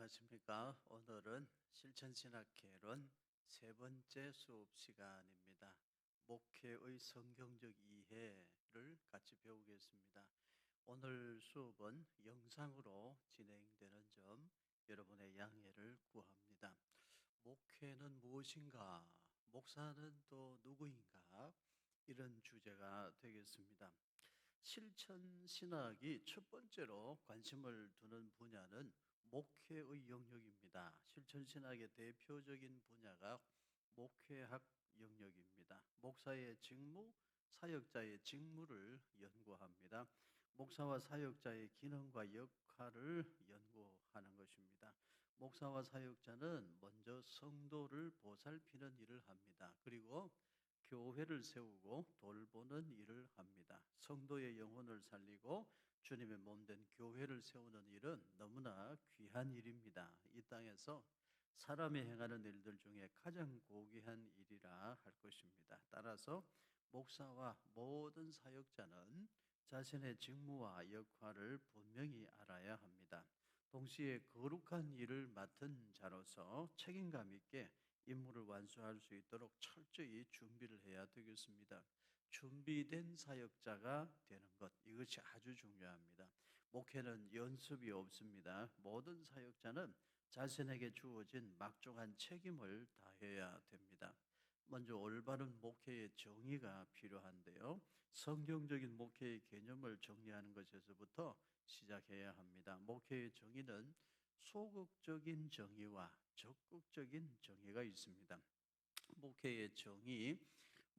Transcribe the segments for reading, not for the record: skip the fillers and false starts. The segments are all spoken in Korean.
안녕하십니까? 오늘은 실천신학개론 세 번째 수업 시간입니다. 목회의 성경적 이해를 같이 배우겠습니다. 오늘 수업은 영상으로 진행되는 점 여러분의 양해를 구합니다. 목회는 무엇인가? 목사는 또 누구인가? 이런 주제가 되겠습니다. 실천 신학이 첫 번째로 관심을 두는 분야는 목회의 영역입니다. 실천 신학의 대표적인 분야가 목회학 영역입니다. 목사의 직무, 사역자의 직무를 연구합니다. 목사와 사역자의 기능과 역할을 연구하는 것입니다. 목사와 사역자는 먼저 성도를 보살피는 일을 합니다. 그리고 교회를 세우고 돌보는 일을 합니다. 성도의 영혼을 살리고 주님의 몸된 교회를 세우는 일은 너무나 귀한 일입니다. 이 땅에서 사람이 행하는 일들 중에 가장 고귀한 일이라 할 것입니다. 따라서 목사와 모든 사역자는 자신의 직무와 역할을 분명히 알아야 합니다. 동시에 거룩한 일을 맡은 자로서 책임감 있게 임무를 완수할 수 있도록 철저히 준비를 해야 되겠습니다. 준비된 사역자가 되는 것, 이것이 아주 중요합니다. 목회는 연습이 없습니다. 모든 사역자는 자신에게 주어진 막중한 책임을 다해야 됩니다. 먼저 올바른 목회의 정의가 필요한데요. 성경적인 목회의 개념을 정리하는 것에서부터 시작해야 합니다. 목회의 정의는 소극적인 정의와 적극적인 정의가 있습니다. 목회의 정의,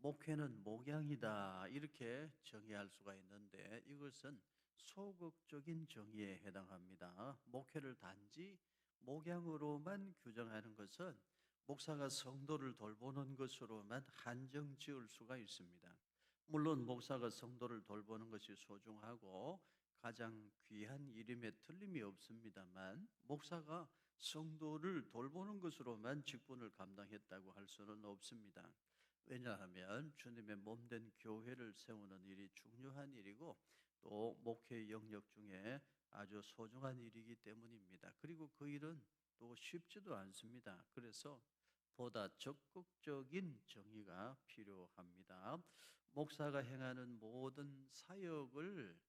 목회는 목양이다 이렇게 정의할 수가 있는데 이것은 소극적인 정의에 해당합니다. 목회를 단지 목양으로만 규정하는 것은 목사가 성도를 돌보는 것으로만 한정 지을 수가 있습니다. 물론 목사가 성도를 돌보는 것이 소중하고 가장 귀한 일임에 틀림이 없습니다만 목사가 성도를 돌보는 것으로만 직분을 감당했다고 할 수는 없습니다. 왜냐하면 주님의 몸된 교회를 세우는 일이 중요한 일이고 또 목회 영역 중에 아주 소중한 일이기 때문입니다. 그리고 그 일은 또 쉽지도 않습니다. 그래서 보다 적극적인 정의가 필요합니다. 목사가 행하는 모든 사역을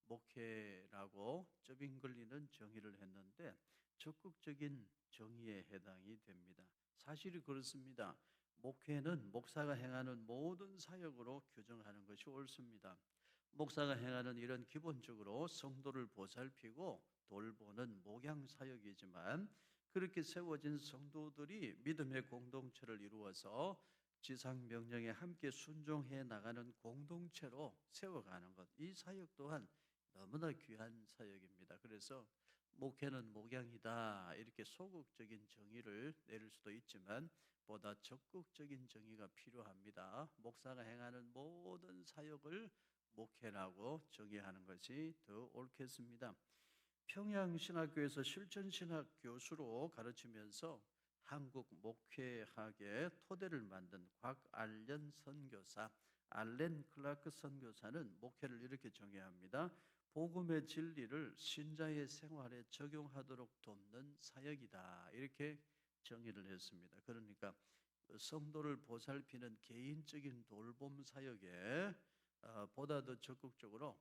목회라고 쩌빙글리는 정의를 했는데 적극적인 정의에 해당이 됩니다. 사실이 그렇습니다. 목회는 목사가 행하는 모든 사역으로 규정하는 것이 옳습니다. 목사가 행하는 일은 기본적으로 성도를 보살피고 돌보는 목양 사역이지만 그렇게 세워진 성도들이 믿음의 공동체를 이루어서 지상 명령에 함께 순종해 나가는 공동체로 세워가는 것, 이 사역 또한 너무나 귀한 사역입니다. 그래서 목회는 목양이다 이렇게 소극적인 정의를 내릴 수도 있지만 보다 적극적인 정의가 필요합니다. 목사가 행하는 모든 사역을 목회라고 정의하는 것이 더 옳겠습니다. 평양신학교에서 실천신학 교수로 가르치면서 한국 목회학의 토대를 만든 곽알련 선교사, 알렌 클라크 선교사는 목회를 이렇게 정의합니다. 복음의 진리를 신자의 생활에 적용하도록 돕는 사역이다. 이렇게 정의를 했습니다. 그러니까 성도를 보살피는 개인적인 돌봄 사역에 보다 더 적극적으로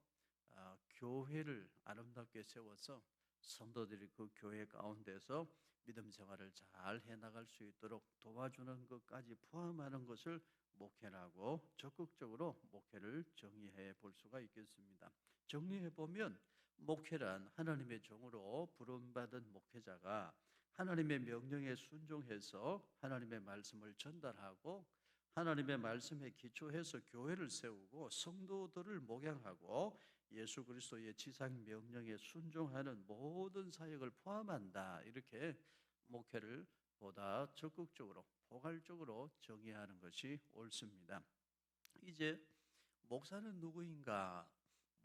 교회를 아름답게 세워서 성도들이 그 교회 가운데서 믿음 생활을 잘 해나갈 수 있도록 도와주는 것까지 포함하는 것을 목회라고 적극적으로 목회를 정의해 볼 수가 있겠습니다. 정리해 보면 목회란 하나님의 종으로 부름받은 목회자가 하나님의 명령에 순종해서 하나님의 말씀을 전달하고 하나님의 말씀에 기초해서 교회를 세우고 성도들을 목양하고 예수 그리스도의 지상 명령에 순종하는 모든 사역을 포함한다. 이렇게 목회를 보다 적극적으로 포괄적으로 정의하는 것이 옳습니다. 이제 목사는 누구인가?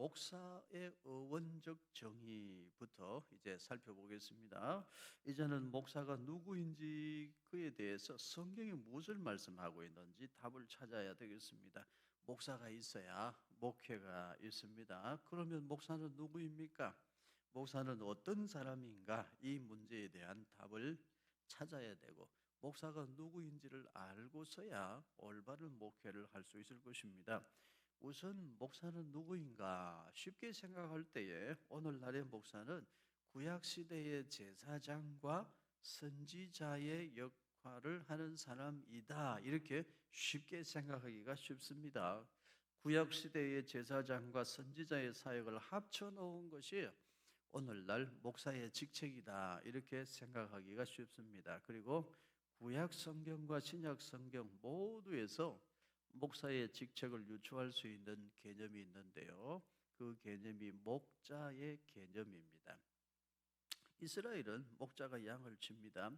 목사의 어원적 정의부터 이제 살펴보겠습니다. 이제는 목사가 누구인지 그에 대해서 성경이 무엇을 말씀하고 있는지 답을 찾아야 되겠습니다. 목사가 있어야 목회가 있습니다. 그러면 목사는 누구입니까? 목사는 어떤 사람인가? 이 문제에 대한 답을 찾아야 되고 목사가 누구인지를 알고서야 올바른 목회를 할 수 있을 것입니다. 우선 목사는 누구인가 쉽게 생각할 때에 오늘날의 목사는 구약 시대의 제사장과 선지자의 역할을 하는 사람이다. 이렇게 쉽게 생각하기가 쉽습니다. 구약 시대의 제사장과 선지자의 사역을 합쳐 놓은 것이 오늘날 목사의 직책이다. 이렇게 생각하기가 쉽습니다. 그리고 구약 성경과 신약 성경 모두에서 목사의 직책을 유추할 수 있는 개념이 있는데요. 그 개념이 목자의 개념입니다. 이스라엘은 목자가 양을 칩니다.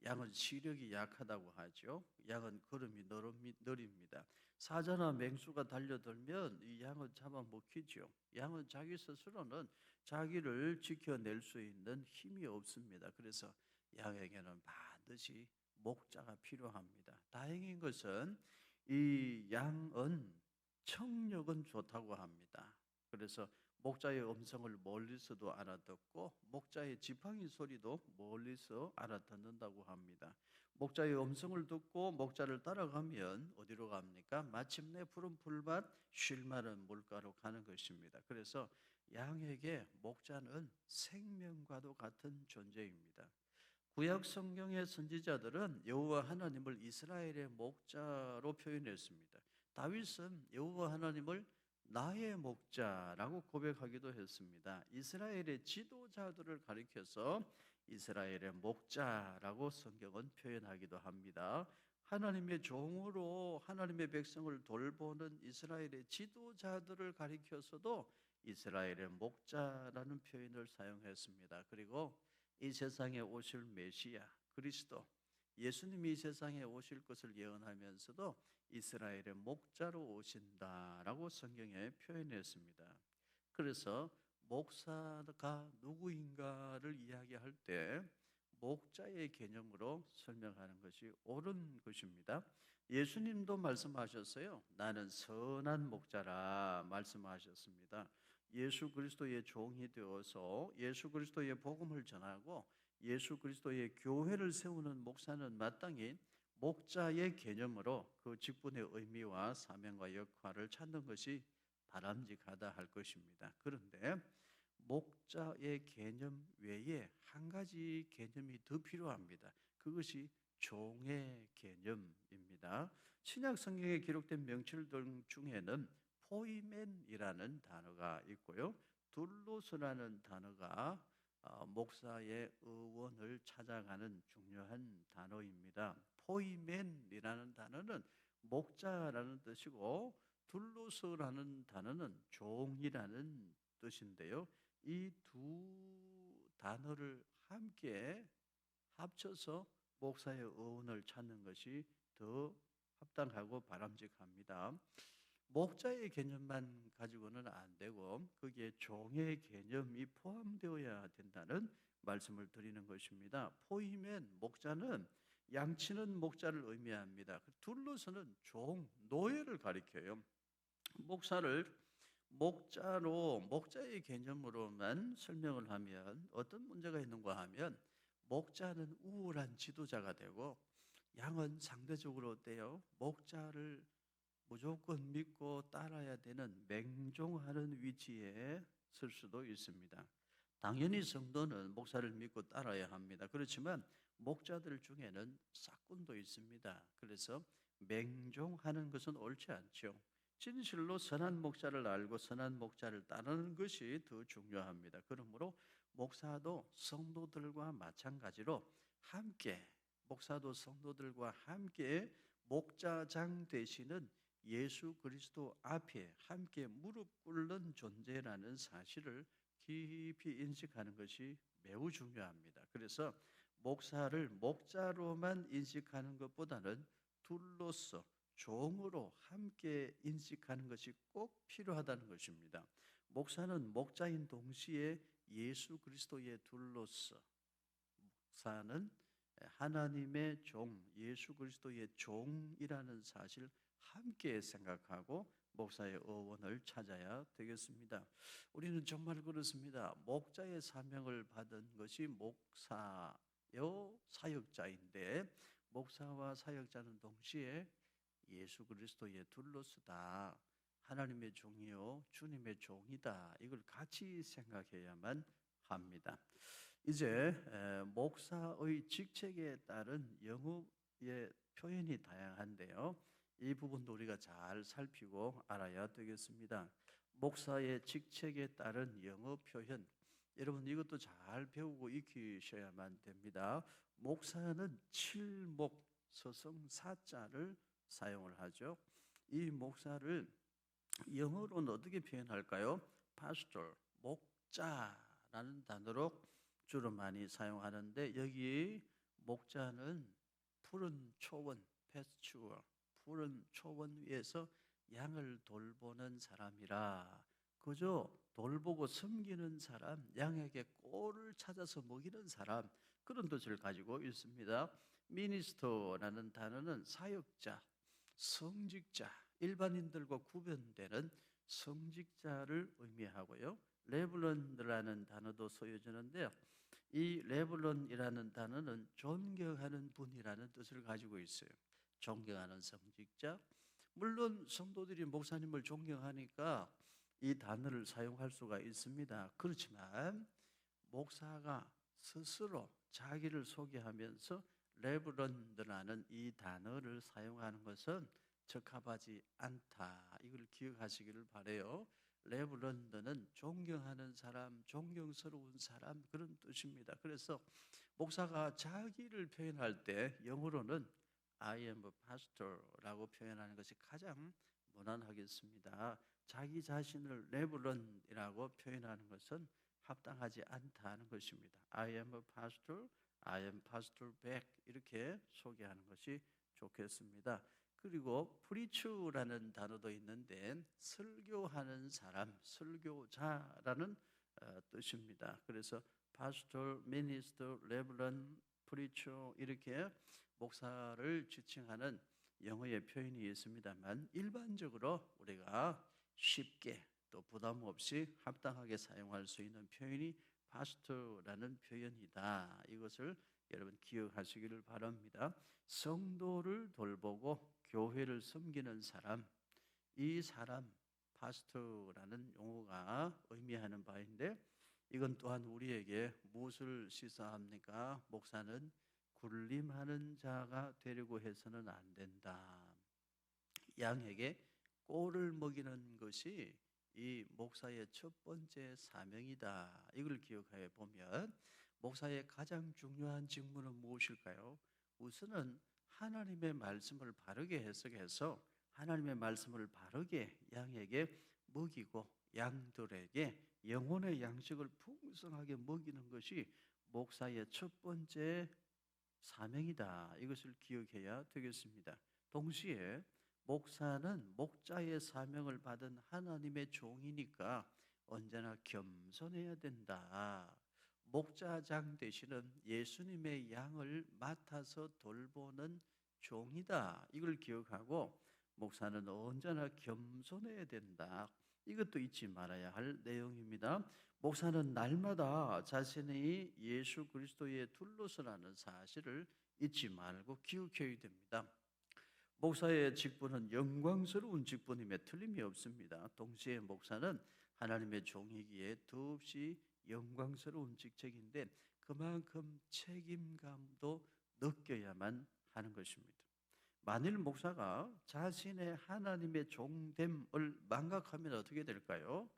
양은 시력이 약하다고 하죠. 양은 걸음이 느립니다. 사자나 맹수가 달려들면 이 양은 잡아먹히죠. 양은 자기 스스로는 자기를 지켜낼 수 있는 힘이 없습니다. 그래서 양에게는 반드시 목자가 필요합니다. 다행인 것은 이 양은 청력은 좋다고 합니다. 그래서 목자의 음성을 멀리서도 알아듣고 목자의 지팡이 소리도 멀리서 알아듣는다고 합니다. 목자의 음성을 듣고 목자를 따라가면 어디로 갑니까? 마침내 푸른 풀밭, 쉴 마른 물가로 가는 것입니다. 그래서 양에게 목자는 생명과도 같은 존재입니다. 구약 성경의 선지자들은 여호와 하나님을 이스라엘의 목자로 표현했습니다. 다윗은 여호와 하나님을 나의 목자라고 고백하기도 했습니다. 이스라엘의 지도자들을 가리켜서 이스라엘의 목자라고 성경은 표현하기도 합니다. 하나님의 종으로 하나님의 백성을 돌보는 이스라엘의 지도자들을 가리켜서도 이스라엘의 목자라는 표현을 사용했습니다. 그리고 이 세상에 오실 메시아 그리스도 예수님이 이 세상에 오실 것을 예언하면서도 이스라엘의 목자로 오신다라고 성경에 표현했습니다. 그래서 목사가 누구인가를 이야기할 때 목자의 개념으로 설명하는 것이 옳은 것입니다. 예수님도 말씀하셨어요. 나는 선한 목자라 말씀하셨습니다. 예수 그리스도의 종이 되어서 예수 그리스도의 복음을 전하고 예수 그리스도의 교회를 세우는 목사는 마땅히 목자의 개념으로 그 직분의 의미와 사명과 역할을 찾는 것이 바람직하다 할 것입니다. 그런데 목자의 개념 외에 한 가지 개념이 더 필요합니다. 그것이 종의 개념입니다. 신약 성경에 기록된 명칭들 중에는 포이멘이라는 단어가 있고요. 둘로스라는 단어가 목사의 의원을 찾아가는 중요한 단어입니다. 포이멘이라는 단어는 목자라는 뜻이고 둘로스라는 단어는 종이라는 뜻인데요. 이 두 단어를 함께 합쳐서 목사의 의원을 찾는 것이 더 합당하고 바람직합니다. 목자의 개념만 가지고는 안 되고 거기에 종의 개념이 포함되어야 된다는 말씀을 드리는 것입니다. 포이면 목자는 양치는 목자를 의미합니다. 둘러서는 종, 노예를 가리켜요. 목사를 목자로 목자의 개념으로만 설명을 하면 어떤 문제가 있는가 하면 목자는 우월한 지도자가 되고 양은 상대적으로 어때요? 목자를 무조건 믿고 따라야 되는 맹종하는 위치에 설 수도 있습니다. 당연히 성도는 목사를 믿고 따라야 합니다. 그렇지만 목자들 중에는 싹군도 있습니다. 그래서 맹종하는 것은 옳지 않죠. 진실로 선한 목자를 알고 선한 목자를 따르는 것이 더 중요합니다. 그러므로 목사도 성도들과 마찬가지로 함께 목사도 성도들과 함께 목자장 되시는 예수 그리스도 앞에 함께 무릎 꿇는 존재라는 사실을 깊이 인식하는 것이 매우 중요합니다. 그래서 목사를 목자로만 인식하는 것보다는 둘로서 종으로 함께 인식하는 것이 꼭 필요하다는 것입니다. 목사는 목자인 동시에 예수 그리스도의 둘로서 목사는 하나님의 종, 예수 그리스도의 종이라는 사실 함께 생각하고 목사의 어원을 찾아야 되겠습니다. 우리는 정말 그렇습니다. 목자의 사명을 받은 것이 목사요 사역자인데, 목사와 사역자는 동시에 예수 그리스도의 둘로서다. 하나님의 종이요 주님의 종이다. 이걸 같이 생각해야만 합니다. 이제 목사의 직책에 따른 영어의 표현이 다양한데요. 이 부분도 우리가 잘 살피고 알아야 되겠습니다. 목사의 직책에 따른 영어 표현, 여러분 이것도 잘 배우고 익히셔야만 됩니다. 목사는 칠목 서성 사자를 사용을 하죠. 이 목사를 영어로는 어떻게 표현할까요? pastor, 목자라는 단어로 주로 많이 사용하는데, 여기 목자는 푸른 초원, pasture, 푸른 초원 위에서 양을 돌보는 사람이라, 그저 돌보고 섬기는 사람, 양에게 꼴을 찾아서 먹이는 사람, 그런 뜻을 가지고 있습니다. 미니스터라는 단어는 사역자, 성직자, 일반인들과 구별되는 성직자를 의미하고요. 레블런드라는 단어도 쓰여지는데요. 이 레블런이라는 단어는 존경하는 분이라는 뜻을 가지고 있어요. 존경하는 성직자. 물론 성도들이 목사님을 존경하니까 이 단어를 사용할 수가 있습니다. 그렇지만 목사가 스스로 자기를 소개하면서 레브런드라는 이 단어를 사용하는 것은 적합하지 않다. 이걸 기억하시기를 바라요. 레브런드는 존경하는 사람, 존경스러운 사람, 그런 뜻입니다. 그래서 목사가 자기를 표현할 때 영어로는 I am a pastor라고 표현하는 것이 가장 무난하겠습니다. 자기 자신을 레브런이라고 표현하는 것은 합당하지 않다는 것입니다. I am a pastor, I am pastor back, 이렇게 소개하는 것이 좋겠습니다. 그리고 preach라는 단어도 있는데 설교하는 사람, 설교자라는 뜻입니다. 그래서 pastor, minister, reverend, preacher, 이렇게 목사를 지칭하는 영어의 표현이 있습니다만, 일반적으로 우리가 쉽게 또 부담 없이 합당하게 사용할 수 있는 표현이 파스터라는 표현이다. 이것을 여러분 기억하시기를 바랍니다. 성도를 돌보고 교회를 섬기는 사람, 이 사람 파스터라는 용어가 의미하는 바인데, 이건 또한 우리에게 무엇을 시사합니까? 목사는 군림하는 자가 되려고 해서는 안 된다. 양에게 꼴을 먹이는 것이 이 목사의 첫 번째 사명이다. 이걸 기억해 보면 목사의 가장 중요한 직무는 무엇일까요? 우선은 하나님의 말씀을 바르게 해석해서 하나님의 말씀을 바르게 양에게 먹이고 양들에게 영혼의 양식을 풍성하게 먹이는 것이 목사의 첫 번째 사명이다. 이것을 기억해야 되겠습니다. 동시에 목사는 목자의 사명을 받은 하나님의 종이니까 언제나 겸손해야 된다. 목자장 되시는 예수님의 양을 맡아서 돌보는 종이다. 이걸 기억하고 목사는 언제나 겸손해야 된다. 이것도 잊지 말아야 할 내용입니다. 목사는 날마다 자신이 예수 그리스도의 둘로서라는 사실을 잊지 말고 기억해야 됩니다. 목사의 직분은 영광스러운 직분임에 틀림이 없습니다. 동시에 목사는 하나님의 종이기에 더없이 영광스러운 직책인데 그만큼 책임감도 느껴야만 하는 것입니다. 만일 목사가 자신의 하나님의 종됨을 망각하면 어떻게 될까요?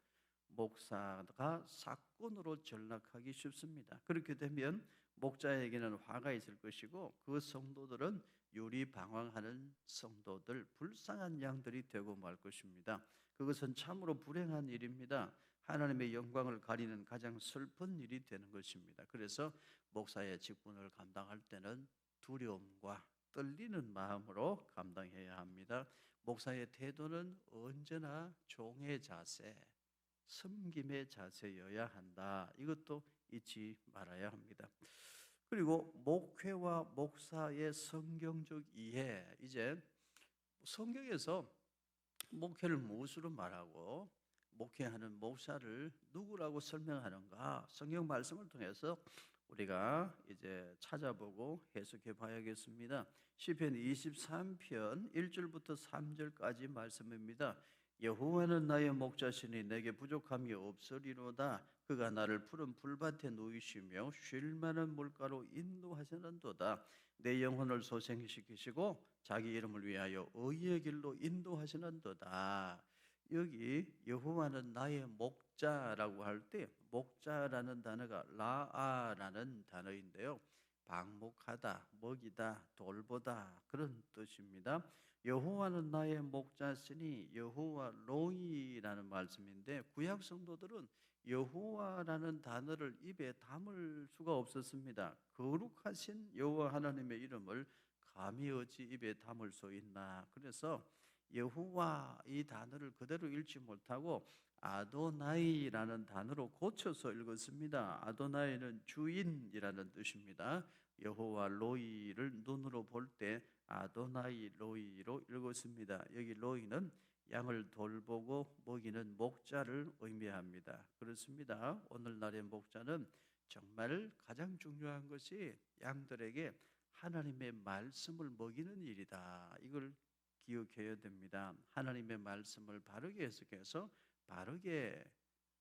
목사가 사건으로 전락하기 쉽습니다. 그렇게 되면 목자에게는 화가 있을 것이고 그 성도들은 유리방황하는 성도들, 불쌍한 양들이 되고 말 것입니다. 그것은 참으로 불행한 일입니다. 하나님의 영광을 가리는 가장 슬픈 일이 되는 것입니다. 그래서 목사의 직분을 감당할 때는 두려움과 떨리는 마음으로 감당해야 합니다. 목사의 태도는 언제나 종의 자세, 섬김의 자세여야 한다. 이것도 잊지 말아야 합니다. 그리고 목회와 목사의 성경적 이해, 이제 성경에서 목회를 무엇으로 말하고 목회하는 목사를 누구라고 설명하는가? 성경 말씀을 통해서 우리가 이제 찾아보고 해석해 봐야겠습니다. 시편 23편 1절부터 3절까지 말씀입니다. 여호와는 나의 목자시니 내게 부족함이 없으리로다. 그가 나를 푸른 풀밭에 누이시며 쉴 만한 물가로 인도하시는도다. 내 영혼을 소생시키시고 자기 이름을 위하여 의의 길로 인도하시는도다. 여기 여호와는 나의 목자라고 할 때 목자라는 단어가 라아라는 단어인데요. 방목하다, 먹이다, 돌보다 그런 뜻입니다. 여호와는 나의 목자시니 여호와 로이라는 말씀인데 구약 성도들은 여호와라는 단어를 입에 담을 수가 없었습니다. 거룩하신 여호와 하나님의 이름을 감히 어찌 입에 담을 수 있나. 그래서 여호와 이 단어를 그대로 읽지 못하고 아도나이라는 단어로 고쳐서 읽었습니다. 아도나이는 주인이라는 뜻입니다. 여호와 로이를 눈으로 볼 때 아도나이 로이로 읽었습니다. 여기 로이는 양을 돌보고 먹이는 목자를 의미합니다. 그렇습니다. 오늘날의 목자는 정말 가장 중요한 것이 양들에게 하나님의 말씀을 먹이는 일이다. 이걸 기억해야 됩니다. 하나님의 말씀을 바르게 해석해서 바르게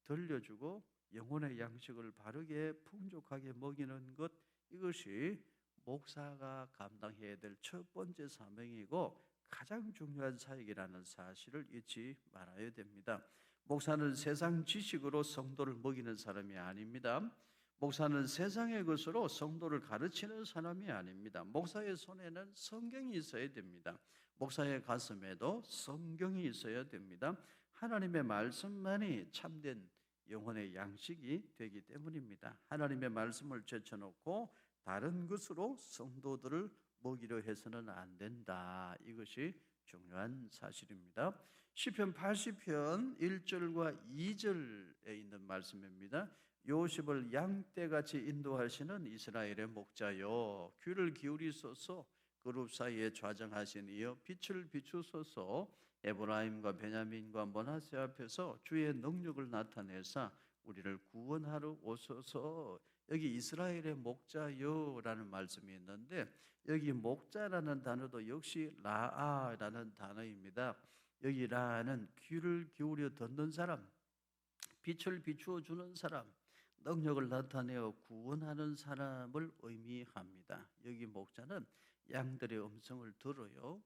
들려주고 영혼의 양식을 바르게 풍족하게 먹이는 것, 이것이 목사가 감당해야 될 첫 번째 사명이고 가장 중요한 사역이라는 사실을 잊지 말아야 됩니다. 목사는 세상 지식으로 성도를 먹이는 사람이 아닙니다. 목사는 세상의 것으로 성도를 가르치는 사람이 아닙니다. 목사의 손에는 성경이 있어야 됩니다. 목사의 가슴에도 성경이 있어야 됩니다. 하나님의 말씀만이 참된 영혼의 양식이 되기 때문입니다. 하나님의 말씀을 제쳐놓고 다른 것으로 성도들을 먹이려 해서는 안 된다. 이것이 중요한 사실입니다. 시편 80편 1절과 2절에 있는 말씀입니다. 요셉을 양떼같이 인도하시는 이스라엘의 목자여, 귀를 기울이소서. 그룹 사이에 좌정하신 이여 빛을 비추소서. 에브라임과 베냐민과 므낫세 앞에서 주의 능력을 나타내사 우리를 구원하러 오소서. 여기 이스라엘의 목자여라는 말씀이 있는데 여기 목자라는 단어도 역시 라아라는 단어입니다. 여기 라는 귀를 기울여 듣는 사람, 빛을 비추어 주는 사람, 능력을 나타내어 구원하는 사람을 의미합니다. 여기 목자는 양들의 음성을 들어요.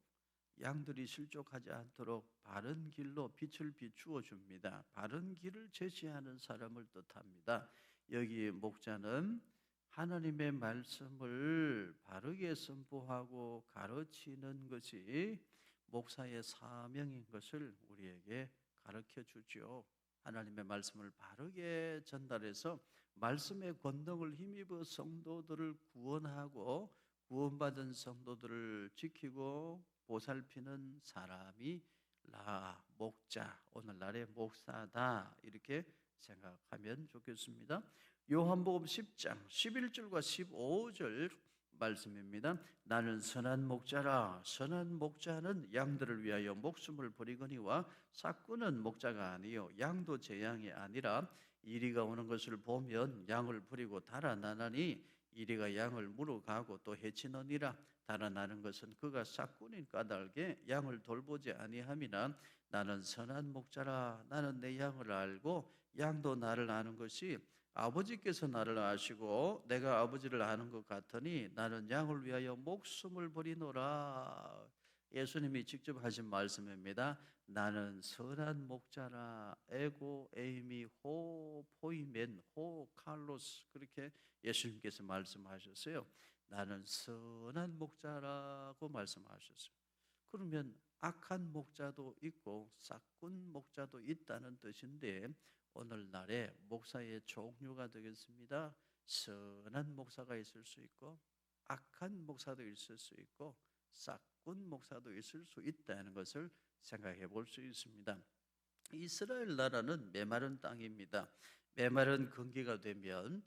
양들이 실족하지 않도록 바른 길로 빛을 비추어 줍니다. 바른 길을 제시하는 사람을 뜻합니다. 여기 목자는 하나님의 말씀을 바르게 선포하고 가르치는 것이 목사의 사명인 것을 우리에게 가르쳐 주죠. 하나님의 말씀을 바르게 전달해서 말씀의 권능을 힘입어 성도들을 구원하고 구원받은 성도들을 지키고 보살피는 사람이 목자, 오늘날의 목사다, 이렇게 생각하면 좋겠습니다. 요한복음 10장 11절과 15절 말씀입니다. 나는 선한 목자라. 선한 목자는 양들을 위하여 목숨을 버리거니와 삭구는 목자가 아니요 양도 제 양이 아니라 이리가 오는 것을 보면 양을 버리고 달아나나니 이리가 양을 물어가고 또 해치느니라. 달아나는 것은 그가 삭군인 까닭에 양을 돌보지 아니함이나 나는 선한 목자라. 나는 내 양을 알고 양도 나를 아는 것이 아버지께서 나를 아시고 내가 아버지를 아는 것 같으니 나는 양을 위하여 목숨을 버리노라. 예수님이 직접 하신 말씀입니다. 나는 선한 목자라. 에고 에이미 호 포이멘 호 칼로스, 그렇게 예수님께서 말씀하셨어요. 나는 선한 목자라고 말씀하셨어요. 그러면 악한 목자도 있고 싹군 목자도 있다는 뜻인데 오늘날의 목사의 종류가 되겠습니다. 선한 목사가 있을 수 있고 악한 목사도 있을 수 있고 싹군 목사도 있을 수 있다는 것을 생각해 볼 수 있습니다. 이스라엘 나라는 메마른 땅입니다. 메마른 건기가 되면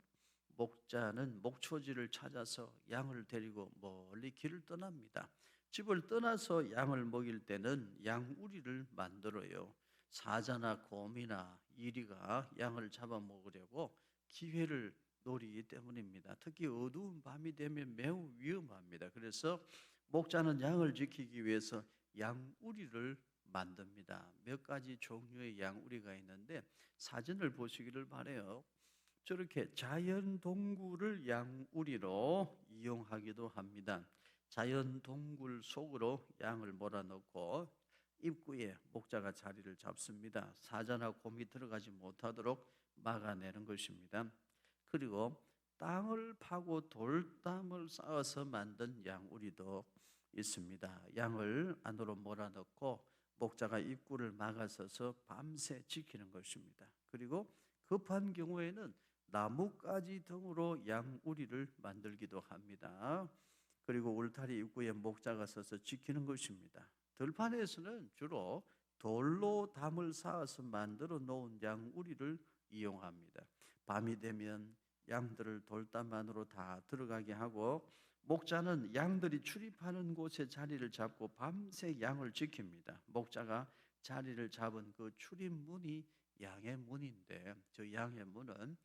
목자는 목초지를 찾아서 양을 데리고 멀리 길을 떠납니다. 집을 떠나서 양을 먹일 때는 양우리를 만들어요. 사자나 곰이나 이리가 양을 잡아먹으려고 기회를 노리기 때문입니다. 특히 어두운 밤이 되면 매우 위험합니다. 그래서 목자는 양을 지키기 위해서 양우리를 만듭니다. 몇 가지 종류의 양우리가 있는데 사진을 보시기를 바라요. 저렇게 자연 동굴을 양우리로 이용하기도 합니다. 자연 동굴 속으로 양을 몰아넣고 입구에 목자가 자리를 잡습니다. 사자나 곰이 들어가지 못하도록 막아내는 것입니다. 그리고 땅을 파고 돌담을 쌓아서 만든 양우리도 있습니다. 양을 안으로 몰아넣고 목자가 입구를 막아서서 밤새 지키는 것입니다. 그리고 급한 경우에는 나뭇가지 등으로 양우리를 만들기도 합니다. 그리고 울타리 입구에 목자가 서서 지키는 것입니다. 들판에서는 주로 돌로 담을 쌓아서 만들어 놓은 양우리를 이용합니다. 밤이 되면 양들을 돌담 안으로 다 들어가게 하고 목자는 양들이 출입하는 곳에 자리를 잡고 밤새 양을 지킵니다. 목자가 자리를 잡은 그 출입문이 양의 문인데 저 양의 문은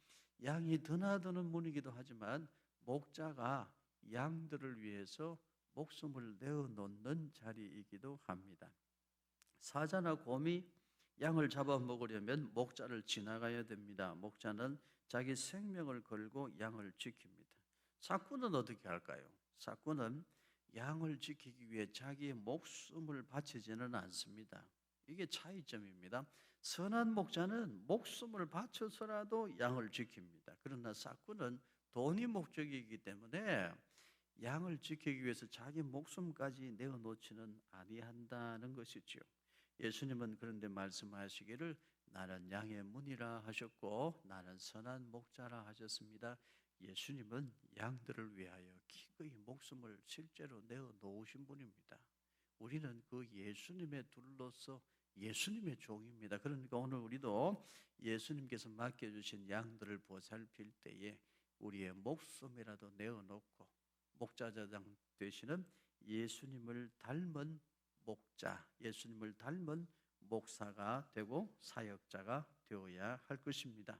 양이 드나드는 문이기도 하지만 목자가 양들을 위해서 목숨을 내어놓는 자리이기도 합니다. 사자나 곰이 양을 잡아먹으려면 목자를 지나가야 됩니다. 목자는 자기 생명을 걸고 양을 지킵니다. 사꾼은 어떻게 할까요? 사꾼은 양을 지키기 위해 자기의 목숨을 바치지는 않습니다. 이게 차이점입니다. 선한 목자는 목숨을 바쳐서라도 양을 지킵니다. 그러나 사꾼은 돈이 목적이기 때문에 양을 지키기 위해서 자기 목숨까지 내어놓지는 아니한다는 것이지요. 예수님은 그런데 말씀하시기를 나는 양의 문이라 하셨고 나는 선한 목자라 하셨습니다. 예수님은 양들을 위하여 기꺼이 목숨을 실제로 내어놓으신 분입니다. 우리는 그 예수님의 둘로서 예수님의 종입니다. 그러니까 오늘 우리도 예수님께서 맡겨주신 양들을 보살필 때에 우리의 목숨이라도 내어놓고 목자자장 되시는 예수님을 닮은 목자, 예수님을 닮은 목사가 되고 사역자가 되어야 할 것입니다.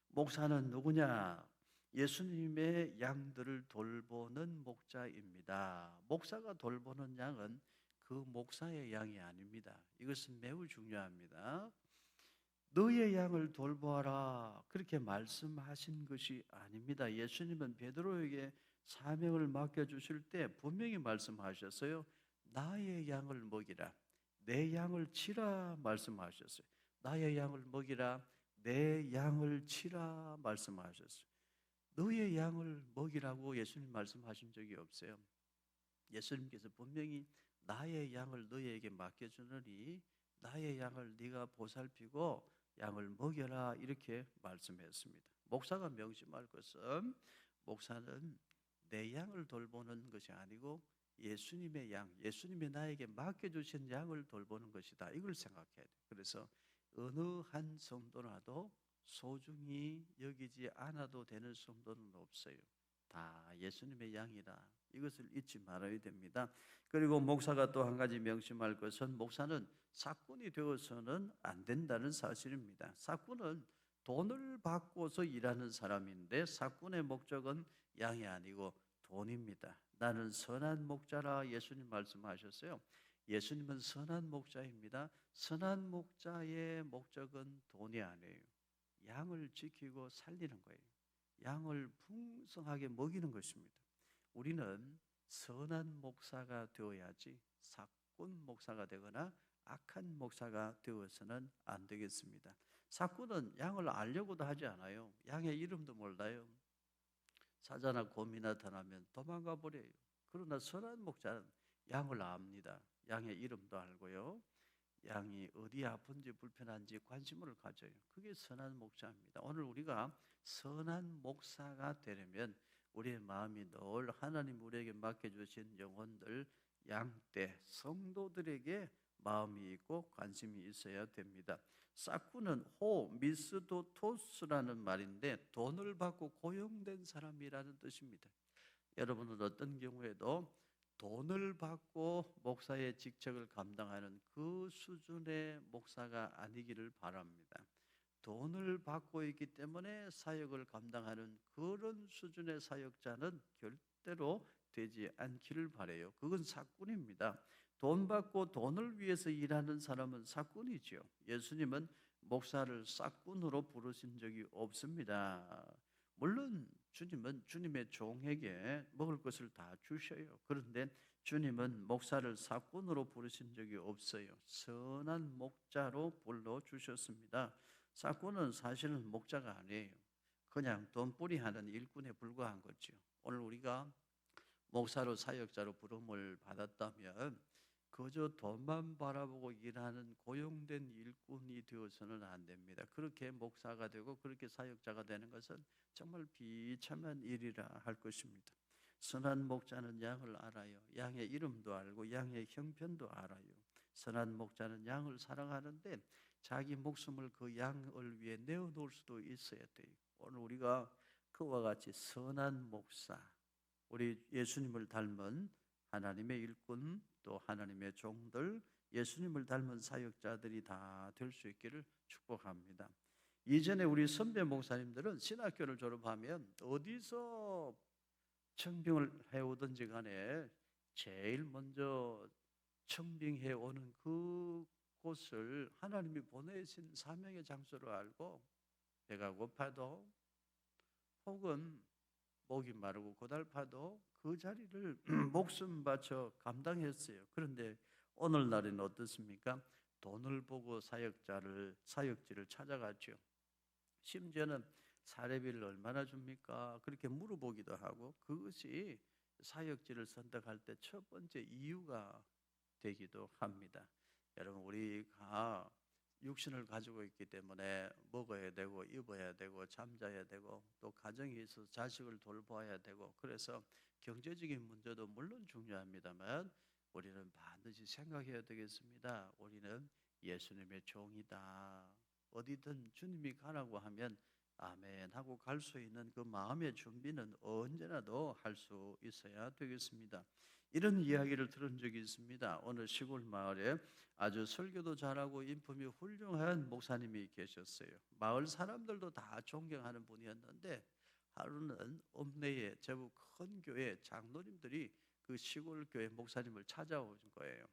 목사는 누구냐? 예수님의 양들을 돌보는 목자입니다. 목사가 돌보는 양은 그 목사의 양이 아닙니다. 이것은 매우 중요합니다. 너의 양을 돌보아라 그렇게 말씀하신 것이 아닙니다. 예수님은 베드로에게 사명을 맡겨주실 때 분명히 말씀하셨어요. 나의 양을 먹이라 내 양을 치라 말씀하셨어요. 나의 양을 먹이라 내 양을 치라 말씀하셨어요. 너의 양을 먹이라고 예수님 말씀하신 적이 없어요. 예수님께서 분명히 나의 양을 너에게 맡겨주느니 나의 양을 네가 보살피고 양을 먹여라 이렇게 말씀했습니다. 목사가 명심할 것은 목사는 내 양을 돌보는 것이 아니고 예수님의 양, 예수님이 나에게 맡겨주신 양을 돌보는 것이다. 이걸 생각해야 돼요. 그래서 어느 한 성도라도 소중히 여기지 않아도 되는 성도는 없어요. 다 예수님의 양이다. 이것을 잊지 말아야 됩니다. 그리고 목사가 또 한 가지 명심할 것은 목사는 사꾼이 되어서는 안 된다는 사실입니다. 사꾼은 돈을 받고서 일하는 사람인데 사꾼의 목적은 양이 아니고 돈입니다. 나는 선한 목자라 예수님 말씀하셨어요. 예수님은 선한 목자입니다. 선한 목자의 목적은 돈이 아니에요. 양을 지키고 살리는 거예요. 양을 풍성하게 먹이는 것입니다. 우리는 선한 목사가 되어야지 사꾼 목사가 되거나 악한 목사가 되어서는 안 되겠습니다. 사꾼은 양을 알려고도 하지 않아요. 양의 이름도 몰라요. 사자나 곰이 나타나면 도망가 버려요. 그러나 선한 목자는 양을 압니다. 양의 이름도 알고요. 양이 어디 아픈지 불편한지 관심을 가져요. 그게 선한 목자입니다. 오늘 우리가 선한 목사가 되려면 우리의 마음이 늘 하나님 우리에게 맡겨주신 영혼들 양떼 성도들에게 마음이 있고 관심이 있어야 됩니다. 사쿠는 호 미스도토스라는 말인데 돈을 받고 고용된 사람이라는 뜻입니다. 여러분은 어떤 경우에도 돈을 받고 목사의 직책을 감당하는 그 수준의 목사가 아니기를 바랍니다. 돈을 받고 있기 때문에 사역을 감당하는 그런 수준의 사역자는 절대로 되지 않기를 바라요. 그건 사꾼입니다. 돈 받고 돈을 위해서 일하는 사람은 사꾼이죠. 예수님은 목사를 사꾼으로 부르신 적이 없습니다. 물론 주님은 주님의 종에게 먹을 것을 다 주셔요. 그런데 주님은 목사를 사꾼으로 부르신 적이 없어요. 선한 목자로 불러주셨습니다. 사꾼은 사실은 목자가 아니에요. 그냥 돈벌이 하는 일꾼에 불과한 거죠. 오늘 우리가 목사로 사역자로 부름을 받았다면 그저 돈만 바라보고 일하는 고용된 일꾼이 되어서는 안 됩니다. 그렇게 목사가 되고 그렇게 사역자가 되는 것은 정말 비참한 일이라 할 것입니다. 선한 목자는 양을 알아요. 양의 이름도 알고 양의 형편도 알아요. 선한 목자는 양을 사랑하는데 자기 목숨을 그 양을 위해 내어놓을 수도 있어야 돼요. 오늘 우리가 그와 같이 선한 목사, 우리 예수님을 닮은 하나님의 일꾼, 또 하나님의 종들, 예수님을 닮은 사역자들이 다 될 수 있기를 축복합니다. 이전에 우리 선배 목사님들은 신학교를 졸업하면 어디서 청빙을 해오든지 간에 제일 먼저 청빙해 오는 그곳을 하나님이 보내신 사명의 장소로 알고 배가 고파도 혹은 목이 마르고 고달파도 그 자리를 목숨 바쳐 감당했어요. 그런데 오늘날에는 어떻습니까? 돈을 보고 사역지를 찾아갔죠. 심지어는 사례비를 얼마나 줍니까? 그렇게 물어보기도 하고 그것이 사역지를 선택할 때 첫 번째 이유가 되기도 합니다. 여러분 우리가 육신을 가지고 있기 때문에 먹어야 되고 입어야 되고 잠자야 되고 또 가정에 있어서 자식을 돌봐야 되고 그래서 경제적인 문제도 물론 중요합니다만 우리는 반드시 생각해야 되겠습니다. 우리는 예수님의 종이다. 어디든 주님이 가라고 하면 아멘 하고 갈 수 있는 그 마음의 준비는 언제나도 할 수 있어야 되겠습니다. 이런 이야기를 들은 적이 있습니다. 어느 시골 마을에 아주 설교도 잘하고 인품이 훌륭한 목사님이 계셨어요. 마을 사람들도 다 존경하는 분이었는데 하루는 읍내에 제법 큰 교회 장로님들이 그 시골 교회 목사님을 찾아온 거예요.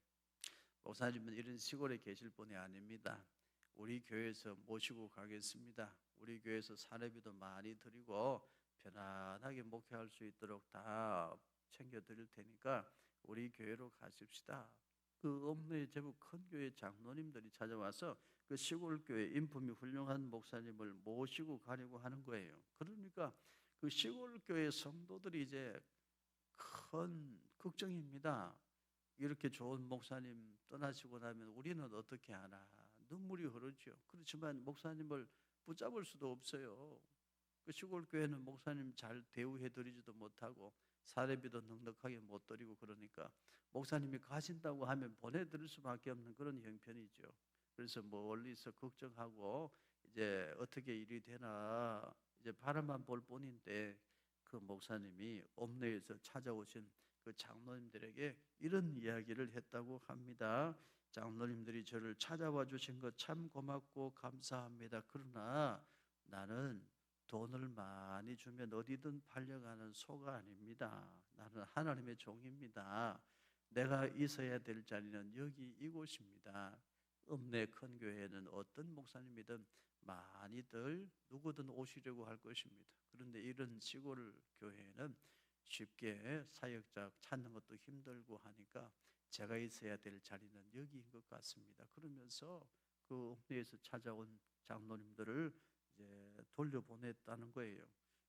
목사님은 이런 시골에 계실 분이 아닙니다. 우리 교회에서 모시고 가겠습니다. 우리 교회에서 사례비도 많이 드리고 편안하게 목회할 수 있도록 다 챙겨 드릴 테니까 우리 교회로 가십시다. 그 읍내에 제법 큰 교회 장로님들이 찾아와서 그 시골 교회 인품이 훌륭한 목사님을 모시고 가려고 하는 거예요. 그러니까 그 시골 교회 성도들이 이제 큰 걱정입니다. 이렇게 좋은 목사님 떠나시고 나면 우리는 어떻게 하나 눈물이 흐르죠. 그렇지만 목사님을 붙잡을 수도 없어요. 그 시골 교회는 목사님 잘 대우해 드리지도 못하고 사례비도 넉넉하게 못 드리고 그러니까 목사님이 가신다고 하면 보내드릴 수밖에 없는 그런 형편이죠. 그래서 멀리서 걱정하고 이제 어떻게 일이 되나 이제 바라만 볼 뿐인데 그 목사님이 읍내에서 찾아오신 그 장로님들에게 이런 이야기를 했다고 합니다. 장로님들이 저를 찾아와 주신 것 참 고맙고 감사합니다. 그러나 나는 돈을 많이 주면 어디든 팔려가는 소가 아닙니다. 나는 하나님의 종입니다. 내가 있어야 될 자리는 여기 이곳입니다. 읍내 큰 교회에는 어떤 목사님이든 많이들 누구든 오시려고 할 것입니다. 그런데 이런 시골 교회에는 쉽게 사역자 찾는 것도 힘들고 하니까 제가 있어야 될 자리는 여기인 것 같습니다. 그러면서 그 읍내에서 찾아온 장로님들을 이제 돌려보냈다는 거예요.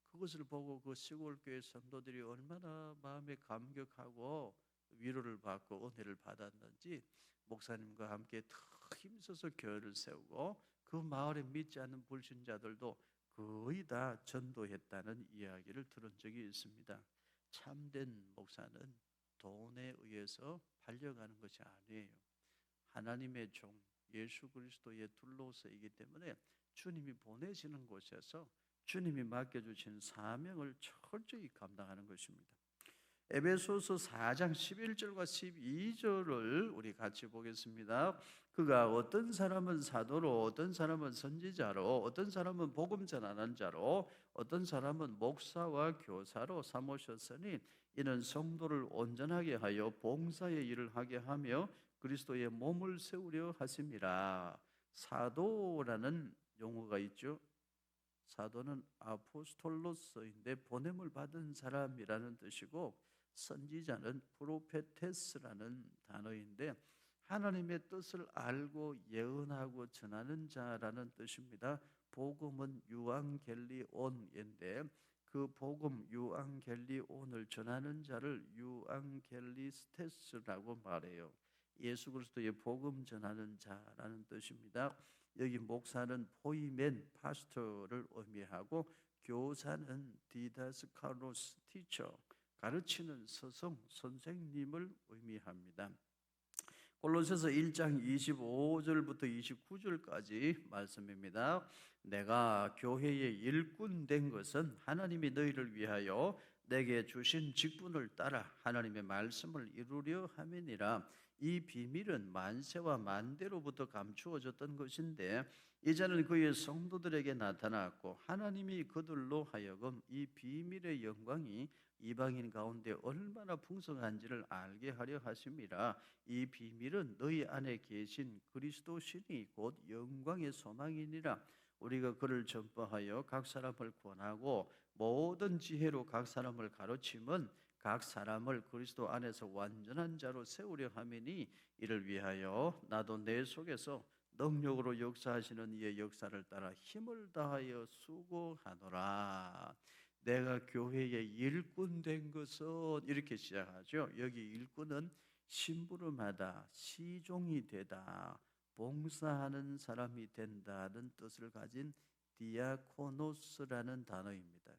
그것을 보고 그 시골 교회 성도들이 얼마나 마음에 감격하고 위로를 받고 은혜를 받았는지 목사님과 함께 더 힘써서 교회를 세우고 그 마을에 믿지 않는 불신자들도 거의 다 전도했다는 이야기를 들은 적이 있습니다. 참된 목사는 돈에 의해서 팔려가는 것이 아니에요. 하나님의 종 예수 그리스도의 둘러서이기 때문에 주님이 보내시는 곳에서 주님이 맡겨주신 사명을 철저히 감당하는 것입니다. 에베소서 4장 11절과 12절을 우리 같이 보겠습니다. 그가 어떤 사람은 사도로, 어떤 사람은 선지자로, 어떤 사람은 복음 전하는 자로, 어떤 사람은 목사와 교사로 삼으셨으니 이는 성도를 온전하게 하여 봉사의 일을 하게 하며 그리스도의 몸을 세우려 하심이라. 사도라는 용어가 있죠. 사도는 아포스톨로스인데 보냄을 받은 사람이라는 뜻이고, 선지자는 프로페테스라는 단어인데 하나님의 뜻을 알고 예언하고 전하는 자라는 뜻입니다. 복음은 유앙겔리온인데 그 복음 유앙겔리온을 전하는 자를 유앙겔리스테스라고 말해요. 예수 그리스도의 복음 전하는 자라는 뜻입니다. 여기 목사는 포이멘 파스터를 의미하고, 교사는 디다스카로스 티처, 가르치는 스승 선생님을 의미합니다. 골로새서 1장 25절부터 29절까지 말씀입니다. 내가 교회의 일꾼 된 것은 하나님이 너희를 위하여 내게 주신 직분을 따라 하나님의 말씀을 이루려 함이니라. 이 비밀은 만세와 만대로부터 감추어졌던 것인데 이제는 그의 성도들에게 나타났고, 하나님이 그들로 하여금 이 비밀의 영광이 이방인 가운데 얼마나 풍성한지를 알게 하려 하심이라. 이 비밀은 너희 안에 계신 그리스도 신이 곧 영광의 소망이니라. 우리가 그를 전파하여 각 사람을 권하고 모든 지혜로 각 사람을 가르침은 각 사람을 그리스도 안에서 완전한 자로 세우려 함이니 이를 위하여 나도 내 속에서 능력으로 역사하시는 이의 역사를 따라 힘을 다하여 수고하노라. 내가 교회의 일꾼 된 것은, 이렇게 시작하죠. 여기 일꾼은 심부름하다, 시종이 되다, 봉사하는 사람이 된다는 뜻을 가진 디아코노스라는 단어입니다.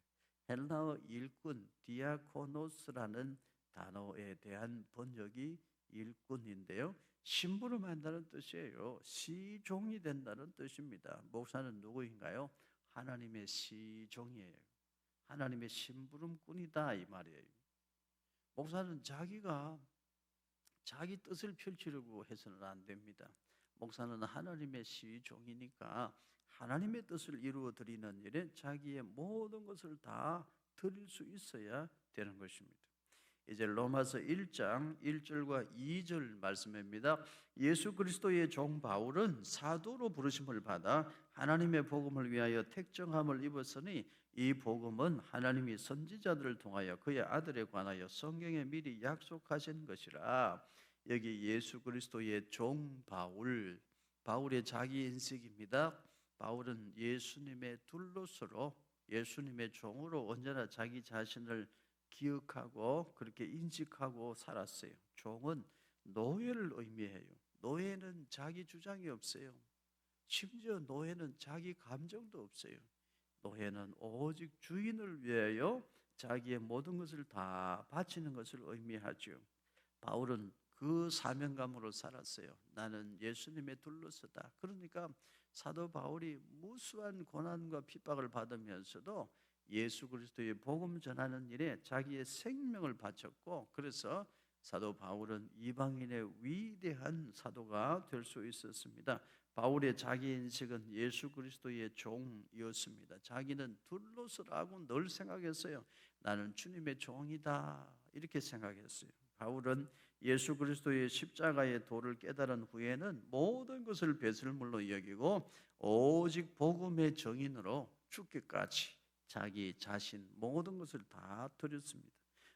헬라어 일꾼 디아코노스라는 단어에 대한 번역이 일꾼인데요, 심부름한다는 뜻이에요. 시종이 된다는 뜻입니다. 목사는 누구인가요? 하나님의 시종이에요. 하나님의 심부름꾼이다 이 말이에요. 목사는 자기가 자기 뜻을 펼치려고 해서는 안 됩니다. 목사는 하나님의 시종이니까 하나님의 뜻을 이루어 드리는 일에 자기의 모든 것을 다 드릴 수 있어야 되는 것입니다. 이제 로마서 1장 1절과 2절 말씀입니다. 예수 그리스도의 종 바울은 사도로 부르심을 받아 하나님의 복음을 위하여 택정함을 입었으니 이 복음은 하나님이 선지자들을 통하여 그의 아들에 관하여 성경에 미리 약속하신 것이라. 여기 예수 그리스도의 종 바울, 바울의 자기 인식입니다. 바울은 예수님의 둘로서로 예수님의 종으로 언제나 자기 자신을 기억하고 그렇게 인식하고 살았어요. 종은 노예를 의미해요. 노예는 자기 주장이 없어요. 심지어 노예는 자기 감정도 없어요. 노예는 오직 주인을 위하여 자기의 모든 것을 다 바치는 것을 의미하죠. 바울은 그 사명감으로 살았어요. 나는 예수님의 둘러서다. 그러니까 사도 바울이 무수한 고난과 핍박을 받으면서도 예수 그리스도의 복음 전하는 일에 자기의 생명을 바쳤고, 그래서 사도 바울은 이방인의 위대한 사도가 될 수 있었습니다. 바울의 자기 인식은 예수 그리스도의 종이었습니다. 자기는 둘러서라고 늘 생각했어요. 나는 주님의 종이다 이렇게 생각했어요. 바울은 예수 그리스도의 십자가의 도를 깨달은 후에는 모든 것을 배설물로 여기고 오직 복음의 정인으로 죽기까지 자기 자신 모든 것을 다 드렸습니다.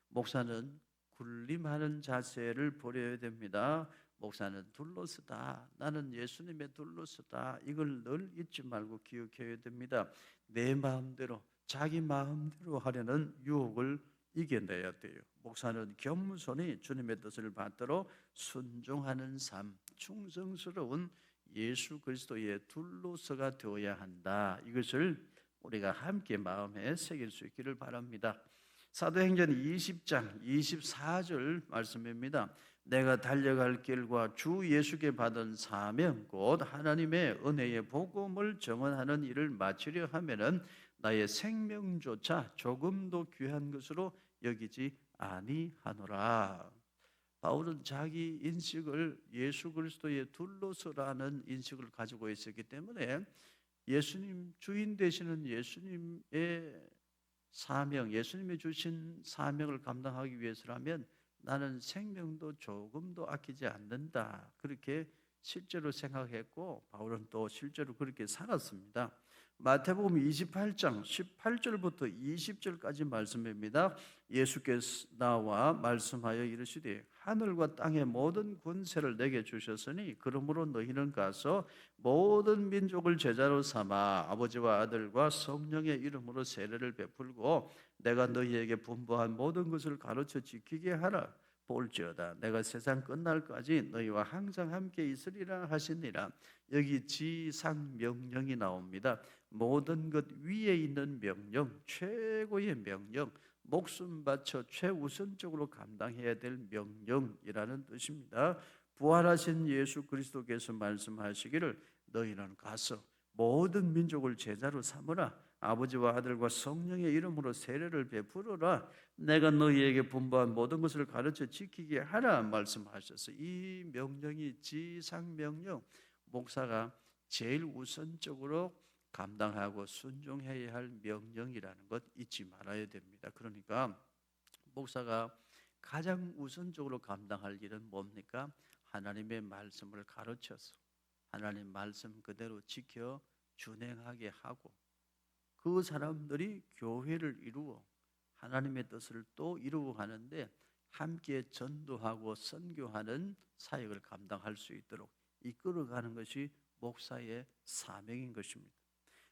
목사는 군림하는 자세를 버려야 됩니다. 목사는 둘러서다. 나는 예수님의 둘러서다. 이걸 늘 잊지 말고 기억해야 됩니다. 내 마음대로 자기 마음대로 하려는 유혹을 이겨내야 돼요. 목사는 겸손히 주님의 뜻을 받들어 순종하는 삶, 충성스러운 예수 그리스도의 둘러서가 되어야 한다. 이것을 우리가 함께 마음에 새길 수 있기를 바랍니다. 사도행전 20장 24절 말씀입니다. 내가 달려갈 길과 주 예수께 받은 사명 곧 하나님의 은혜의 복음을 정언하는 일을 마치려 하면은 나의 생명조차 조금도 귀한 것으로 여기지 아니하노라. 바울은 자기 인식을 예수 그리스도의 둘러서라는 인식을 가지고 있었기 때문에 예수님 주인 되시는 예수님의 사명, 예수님이 주신 사명을 감당하기 위해서라면 나는 생명도 조금도 아끼지 않는다. 그렇게 실제로 생각했고 바울은 또 실제로 그렇게 살았습니다. 마태복음 28장 18절부터 20절까지 말씀입니다. 예수께서 나와 말씀하여 이르시되 하늘과 땅의 모든 권세를 내게 주셨으니 그러므로 너희는 가서 모든 민족을 제자로 삼아 아버지와 아들과 성령의 이름으로 세례를 베풀고 내가 너희에게 분부한 모든 것을 가르쳐 지키게 하라. 볼지어다 내가 세상 끝날까지 너희와 항상 함께 있으리라 하시니라. 여기 지상 명령이 나옵니다. 모든 것 위에 있는 명령, 최고의 명령, 목숨 바쳐 최우선적으로 감당해야 될 명령이라는 뜻입니다. 부활하신 예수 그리스도께서 말씀하시기를 너희는 가서 모든 민족을 제자로 삼으라. 아버지와 아들과 성령의 이름으로 세례를 베풀어라. 내가 너희에게 분부한 모든 것을 가르쳐 지키게 하라 말씀하셔서 이 명령이 지상 명령, 목사가 제일 우선적으로 감당하고 순종해야 할 명령이라는 것 잊지 말아야 됩니다. 그러니까 목사가 가장 우선적으로 감당할 일은 뭡니까? 하나님의 말씀을 가르쳐서 하나님 말씀 그대로 지켜 준행하게 하고 그 사람들이 교회를 이루어 하나님의 뜻을 또 이루어 가는데 함께 전도하고 선교하는 사역을 감당할 수 있도록 이끌어가는 것이 목사의 사명인 것입니다.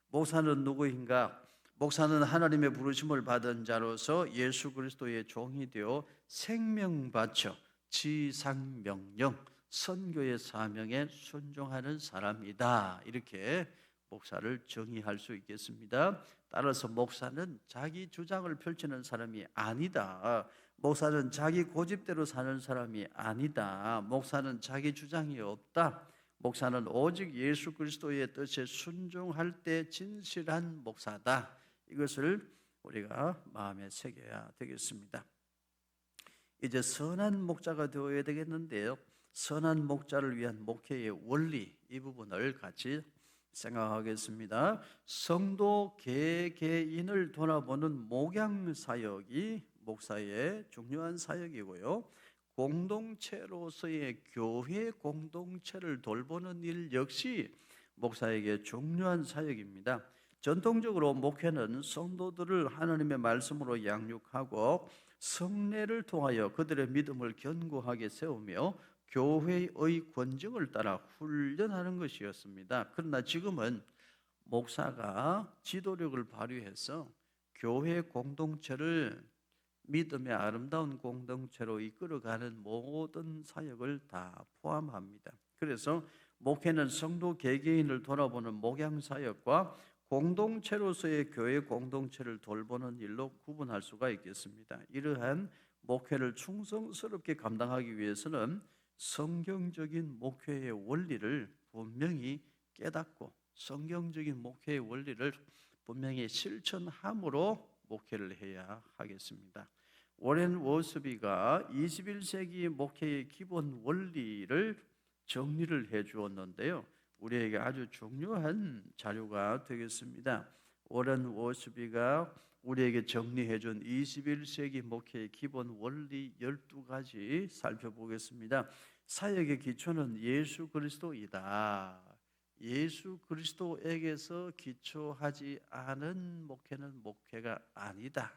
목사는 누구인가? 목사는 하나님의 부르심을 받은 자로서 예수 그리스도의 종이 되어 생명 바쳐 지상 명령, 선교의 사명에 순종하는 사람이다. 이렇게 목사를 정의할 수 있겠습니다. 따라서 목사는 자기 주장을 펼치는 사람이 아니다. 목사는 자기 고집대로 사는 사람이 아니다. 목사는 자기 주장이 없다. 목사는 오직 예수 그리스도의 뜻에 순종할 때 진실한 목사다. 이것을 우리가 마음에 새겨야 되겠습니다. 이제 선한 목자가 되어야 되겠는데요. 선한 목자를 위한 목회의 원리, 이 부분을 같이 생각하겠습니다. 성도 개개인을 돌아보는 목양 사역이 목사의 중요한 사역이고요. 공동체로서의 교회 공동체를 돌보는 일 역시 목사에게 중요한 사역입니다. 전통적으로 목회는 성도들을 하나님의 말씀으로 양육하고 성례를 통하여 그들의 믿음을 견고하게 세우며 교회의 권징을 따라 훈련하는 것이었습니다. 그러나 지금은 목사가 지도력을 발휘해서 교회 공동체를 믿음의 아름다운 공동체로 이끌어가는 모든 사역을 다 포함합니다. 그래서 목회는 성도 개개인을 돌아보는 목양 사역과 공동체로서의 교회 공동체를 돌보는 일로 구분할 수가 있겠습니다. 이러한 목회를 충성스럽게 감당하기 위해서는 성경적인 목회의 원리를 분명히 깨닫고 성경적인 목회의 원리를 분명히 실천함으로 목회를 해야 하겠습니다. 워렌 워스비가 21세기 목회의 기본 원리를 정리를 해 주었는데요. 우리에게 아주 중요한 자료가 되겠습니다. 워렌 워스비가 우리에게 정리해 준 21세기 목회의 기본 원리 12가지 살펴보겠습니다. 사역의 기초는 예수 그리스도이다. 예수 그리스도에게서 기초하지 않은 목회는 목회가 아니다.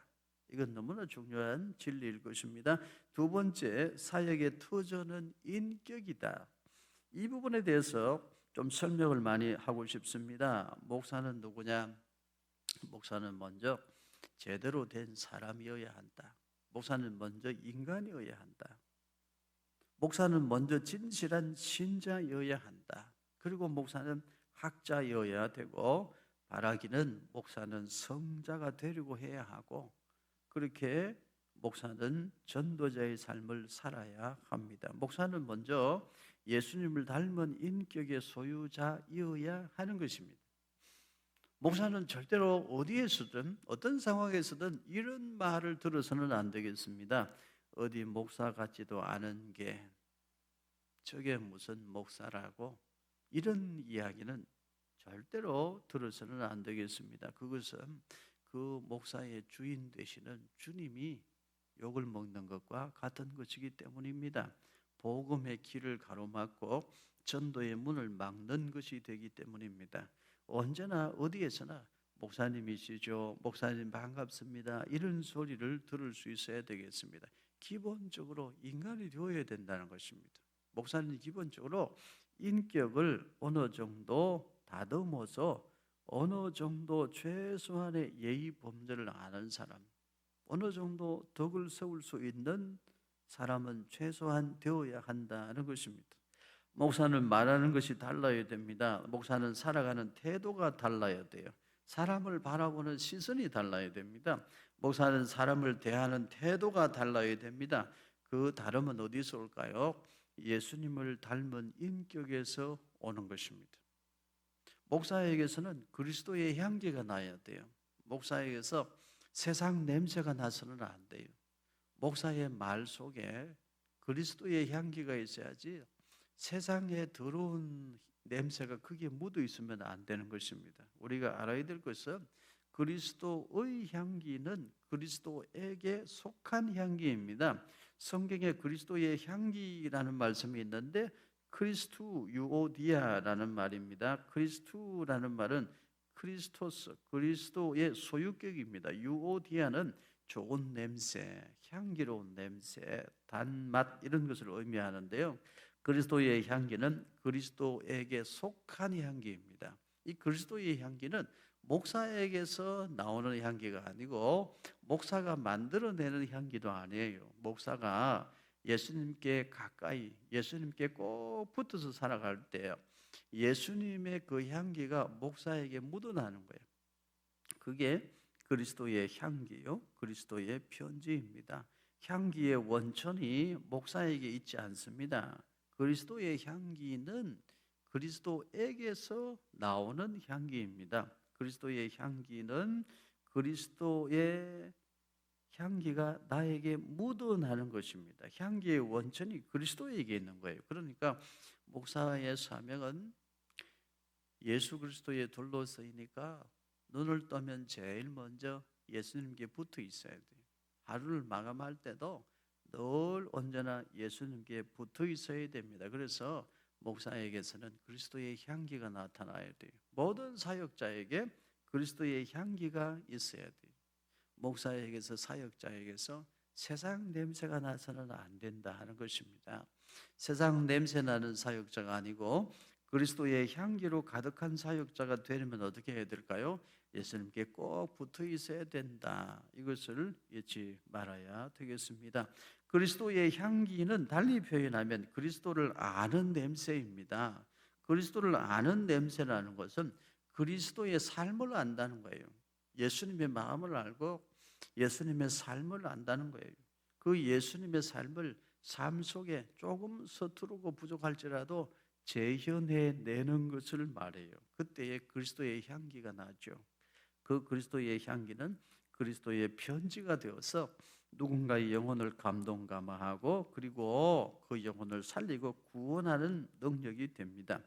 이건 너무나 중요한 진리일 것입니다. 두 번째, 사역의 터전은 인격이다. 이 부분에 대해서 좀 설명을 많이 하고 싶습니다. 목사는 누구냐? 목사는 먼저 제대로 된 사람이어야 한다. 목사는 먼저 인간이어야 한다. 목사는 먼저 진실한 신자여야 한다. 그리고 목사는 학자여야 되고 바라기는 목사는 성자가 되려고 해야 하고 그렇게 목사는 전도자의 삶을 살아야 합니다. 목사는 먼저 예수님을 닮은 인격의 소유자이어야 하는 것입니다. 목사는 절대로 어디에서든 어떤 상황에서든 이런 말을 들어서는 안 되겠습니다. 어디 목사 같지도 않은 게 저게 무슨 목사라고, 이런 이야기는 절대로 들어서는 안 되겠습니다. 그것은 그 목사의 주인 되시는 주님이 욕을 먹는 것과 같은 것이기 때문입니다. 복음의 길을 가로막고 전도의 문을 막는 것이 되기 때문입니다. 언제나 어디에서나 목사님이시죠, 목사님 반갑습니다, 이런 소리를 들을 수 있어야 되겠습니다. 기본적으로 인간이 되어야 된다는 것입니다. 목사님 기본적으로 인격을 어느 정도 다듬어서 어느 정도 최소한의 예의 범절을 아는 사람, 어느 정도 덕을 세울 수 있는 사람은 최소한 되어야 한다는 것입니다. 목사는 말하는 것이 달라야 됩니다. 목사는 살아가는 태도가 달라야 돼요. 사람을 바라보는 시선이 달라야 됩니다. 목사는 사람을 대하는 태도가 달라야 됩니다. 그 다름은 어디서 올까요? 예수님을 닮은 인격에서 오는 것입니다. 목사에게서는 그리스도의 향기가 나야 돼요. 목사에게서 세상 냄새가 나서는 안 돼요. 목사의 말 속에 그리스도의 향기가 있어야지 세상에 더러운 냄새가 크게 묻어 있으면 안 되는 것입니다. 우리가 알아야 될 것은 그리스도의 향기는 그리스도에게 속한 향기입니다. 성경에 그리스도의 향기라는 말씀이 있는데 크리스투 유오디아라는 말입니다. 크리스투라는 말은 크리스토스, 그리스도의 소유격입니다. 유오디아는 좋은 냄새, 향기로운 냄새, 단맛 이런 것을 의미하는데요. 그리스도의 향기는 그리스도에게 속한 향기입니다. 이 그리스도의 향기는 목사에게서 나오는 향기가 아니고 목사가 만들어내는 향기도 아니에요. 목사가 예수님께 가까이, 예수님께 꼭 붙어서 살아갈 때 예수님의 그 향기가 목사에게 묻어나는 거예요. 그게 그리스도의 향기요, 그리스도의 편지입니다. 향기의 원천이 목사에게 있지 않습니다. 그리스도의 향기는 그리스도에게서 나오는 향기입니다. 그리스도의 향기는 그리스도의 향기가 나에게 묻어나는 것입니다. 향기의 원천이 그리스도에게 있는 거예요. 그러니까 목사의 사명은 예수 그리스도의 돌로 서이니까 눈을 뜨면 제일 먼저 예수님께 붙어 있어야 돼요. 하루를 마감할 때도 늘 언제나 예수님께 붙어 있어야 됩니다. 그래서 목사에게서는 그리스도의 향기가 나타나야 돼요. 모든 사역자에게 그리스도의 향기가 있어야 돼요. 목사에게서, 사역자에게서 세상 냄새가 나서는 안 된다 하는 것입니다. 세상 냄새 나는 사역자가 아니고 그리스도의 향기로 가득한 사역자가 되려면 어떻게 해야 될까요? 예수님께 꼭 붙어 있어야 된다. 이것을 잊지 말아야 되겠습니다. 그리스도의 향기는 달리 표현하면 그리스도를 아는 냄새입니다. 그리스도를 아는 냄새라는 것은 그리스도의 삶을 안다는 거예요. 예수님의 마음을 알고 예수님의 삶을 안다는 거예요. 그 예수님의 삶을 삶 속에 조금 서투르고 부족할지라도 재현해내는 것을 말해요. 그때에 그리스도의 향기가 나죠. 그 그리스도의 향기는 그리스도의 편지가 되어서 누군가의 영혼을 감동감화하고 그리고 그 영혼을 살리고 구원하는 능력이 됩니다.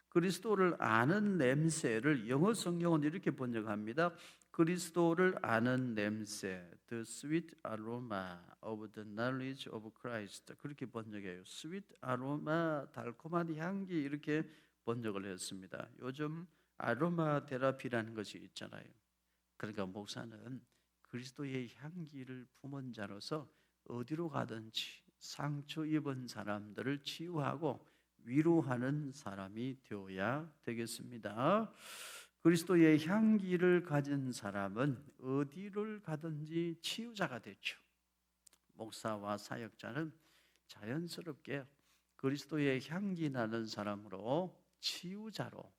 그리스도를 아는 냄새를 영어 성경은 이렇게 번역합니다. 그리스도를 아는 냄새, the sweet aroma of the knowledge of Christ. 그렇게 번역해요. sweet aroma, 달콤한 향기, 이렇게 번역을 했습니다. 요즘 아로마 테라피라는 것이 있잖아요. 그러니까 목사는 그리스도의 향기를 품은 자로서 어디로 가든지 상처 입은 사람들을 치유하고 위로하는 사람이 되어야 되겠습니다. 그리스도의 향기를 가진 사람은 어디를 가든지 치유자가 되죠. 목사와 사역자는 자연스럽게 그리스도의 향기 나는 사람으로 치유자로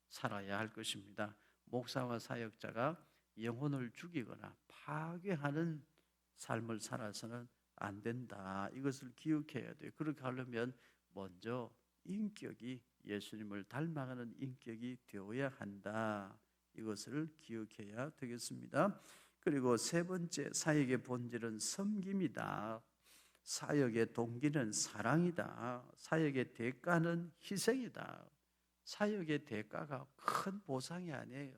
살아야 할 것입니다. 목사와 사역자가 영혼을 죽이거나 파괴하는 삶을 살아서는 안 된다. 이것을 기억해야 돼요. 그렇게 하려면 먼저 인격이 예수님을 닮아가는 인격이 되어야 한다. 이것을 기억해야 되겠습니다. 그리고 세 번째, 사역의 본질은 섬김이다. 사역의 동기는 사랑이다. 사역의 대가는 희생이다. 사역의 대가가 큰 보상이 아니에요.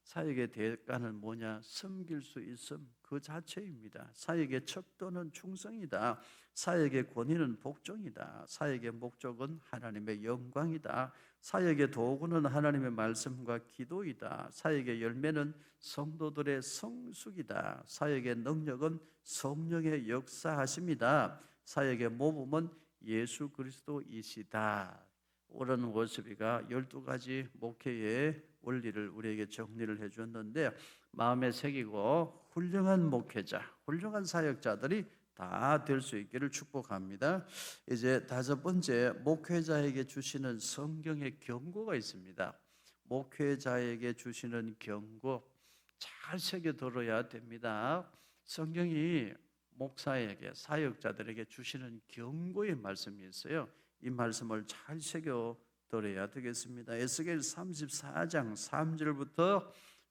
사역의 대가는 뭐냐? 섬길 수 있음 그 자체입니다. 사역의 척도는 충성이다. 사역의 권위는 복종이다. 사역의 목적은 하나님의 영광이다. 사역의 도구는 하나님의 말씀과 기도이다. 사역의 열매는 성도들의 성숙이다. 사역의 능력은 성령의 역사하심이다. 사역의 모범은 예수 그리스도이시다. 오른 워스비가 12가지 목회의 원리를 우리에게 정리를 해주었는데 마음에 새기고 훌륭한 목회자, 훌륭한 사역자들이 다 될 수 있기를 축복합니다. 이제 다섯 번째, 목회자에게 주시는 성경의 경고가 있습니다. 목회자에게 주시는 경고 잘 새겨 들어야 됩니다. 성경이 목사에게, 사역자들에게 주시는 경고의 말씀이 있어요. 이 말씀을 잘 새겨 들어야 되겠습니다. 에스겔 34장 3절부터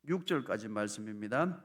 6절까지 말씀입니다.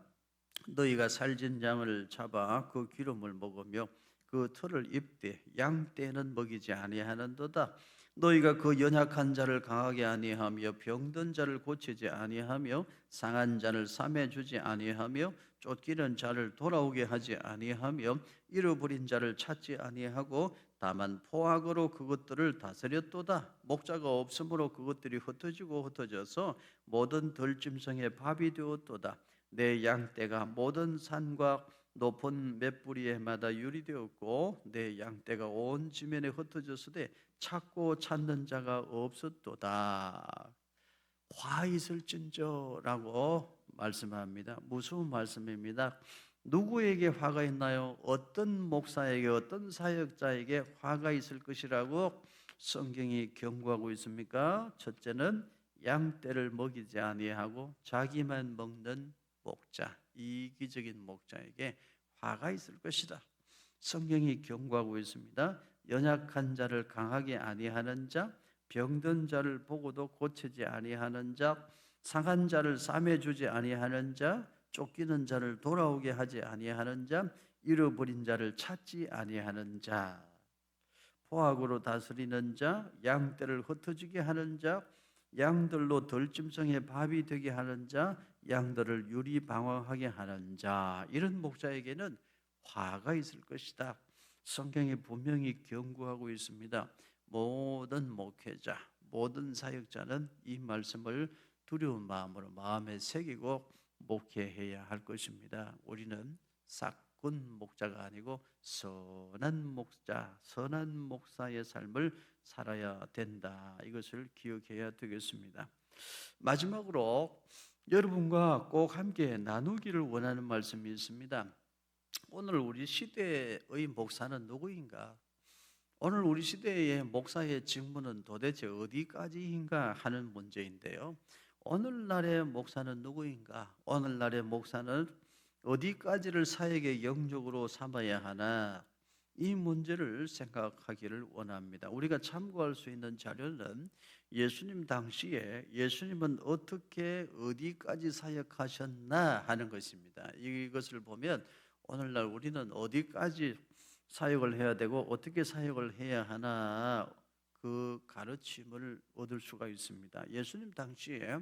너희가 살진 양을 잡아 그 기름을 먹으며 그 털을 입되 양 떼는 먹이지 아니하는도다. 너희가 그 연약한 자를 강하게 아니하며 병든 자를 고치지 아니하며 상한 자를 싸매 주지 아니하며 쫓기는 자를 돌아오게 하지 아니하며 잃어버린 자를 찾지 아니하고 다만 포악으로 그것들을 다스렸도다. 목자가 없으므로 그것들이 흩어져서 모든 들짐승의 밥이 되었도다. 내 양떼가 모든 산과 높은 맷뿌리에마다 유리되었고 내 양떼가 온 지면에 흩어졌으되 찾고 찾는 자가 없었도다. 화 있을진저라고 말씀합니다. 무서운 말씀입니다. 누구에게 화가 있나요? 어떤 목사에게, 어떤 사역자에게 화가 있을 것이라고 성경이 경고하고 있습니까? 첫째는 양떼를 먹이지 아니하고 자기만 먹는 목자, 이기적인 목자에게 화가 있을 것이다. 성경이 경고하고 있습니다. 연약한 자를 강하게 아니하는 자, 병든 자를 보고도 고치지 아니하는 자, 상한 자를 싸매 주지 아니하는 자, 쫓기는 자를 돌아오게 하지 아니하는 자, 잃어버린 자를 찾지 아니하는 자, 포악으로 다스리는 자, 양떼를 흩어지게 하는 자, 양들로 들짐승의 밥이 되게 하는 자, 양들을 유리방황하게 하는 자, 이런 목자에게는 화가 있을 것이다. 성경이 분명히 경고하고 있습니다. 모든 목회자, 모든 사역자는 이 말씀을 두려운 마음으로 마음에 새기고 목회해야 할 것입니다. 우리는 싹군 목자가 아니고 선한 목자, 선한 목사의 삶을 살아야 된다. 이것을 기억해야 되겠습니다. 마지막으로 여러분과 꼭 함께 나누기를 원하는 말씀이 있습니다. 오늘 우리 시대의 목사는 누구인가? 오늘 우리 시대의 목사의 직무는 도대체 어디까지인가 하는 문제인데요. 오늘날의 목사는 누구인가? 오늘날의 목사는 어디까지를 사역의 영역으로 삼아야 하나? 이 문제를 생각하기를 원합니다. 우리가 참고할 수 있는 자료는 예수님 당시에 예수님은 어떻게 어디까지 사역하셨나 하는 것입니다. 이것을 보면 오늘날 우리는 어디까지 사역을 해야 되고 어떻게 사역을 해야 하나 그 가르침을 얻을 수가 있습니다. 예수님 당시에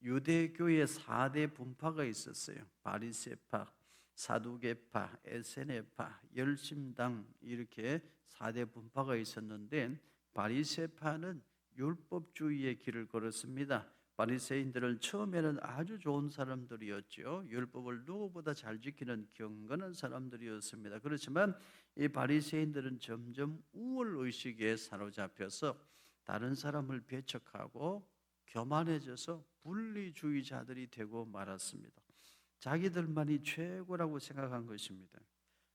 유대교의 4대 분파가 있었어요. 바리새파, 사두개파, 에세네파, 열심당 이렇게 4대 분파가 있었는데 바리새파는 율법주의의 길을 걸었습니다. 바리새인들은 처음에는 아주 좋은 사람들이었죠. 율법을 누구보다 잘 지키는 경건한 사람들이었습니다. 그렇지만 이 바리새인들은 점점 우월 의식에 사로잡혀서 다른 사람을 배척하고 교만해져서 분리주의자들이 되고 말았습니다. 자기들만이 최고라고 생각한 것입니다.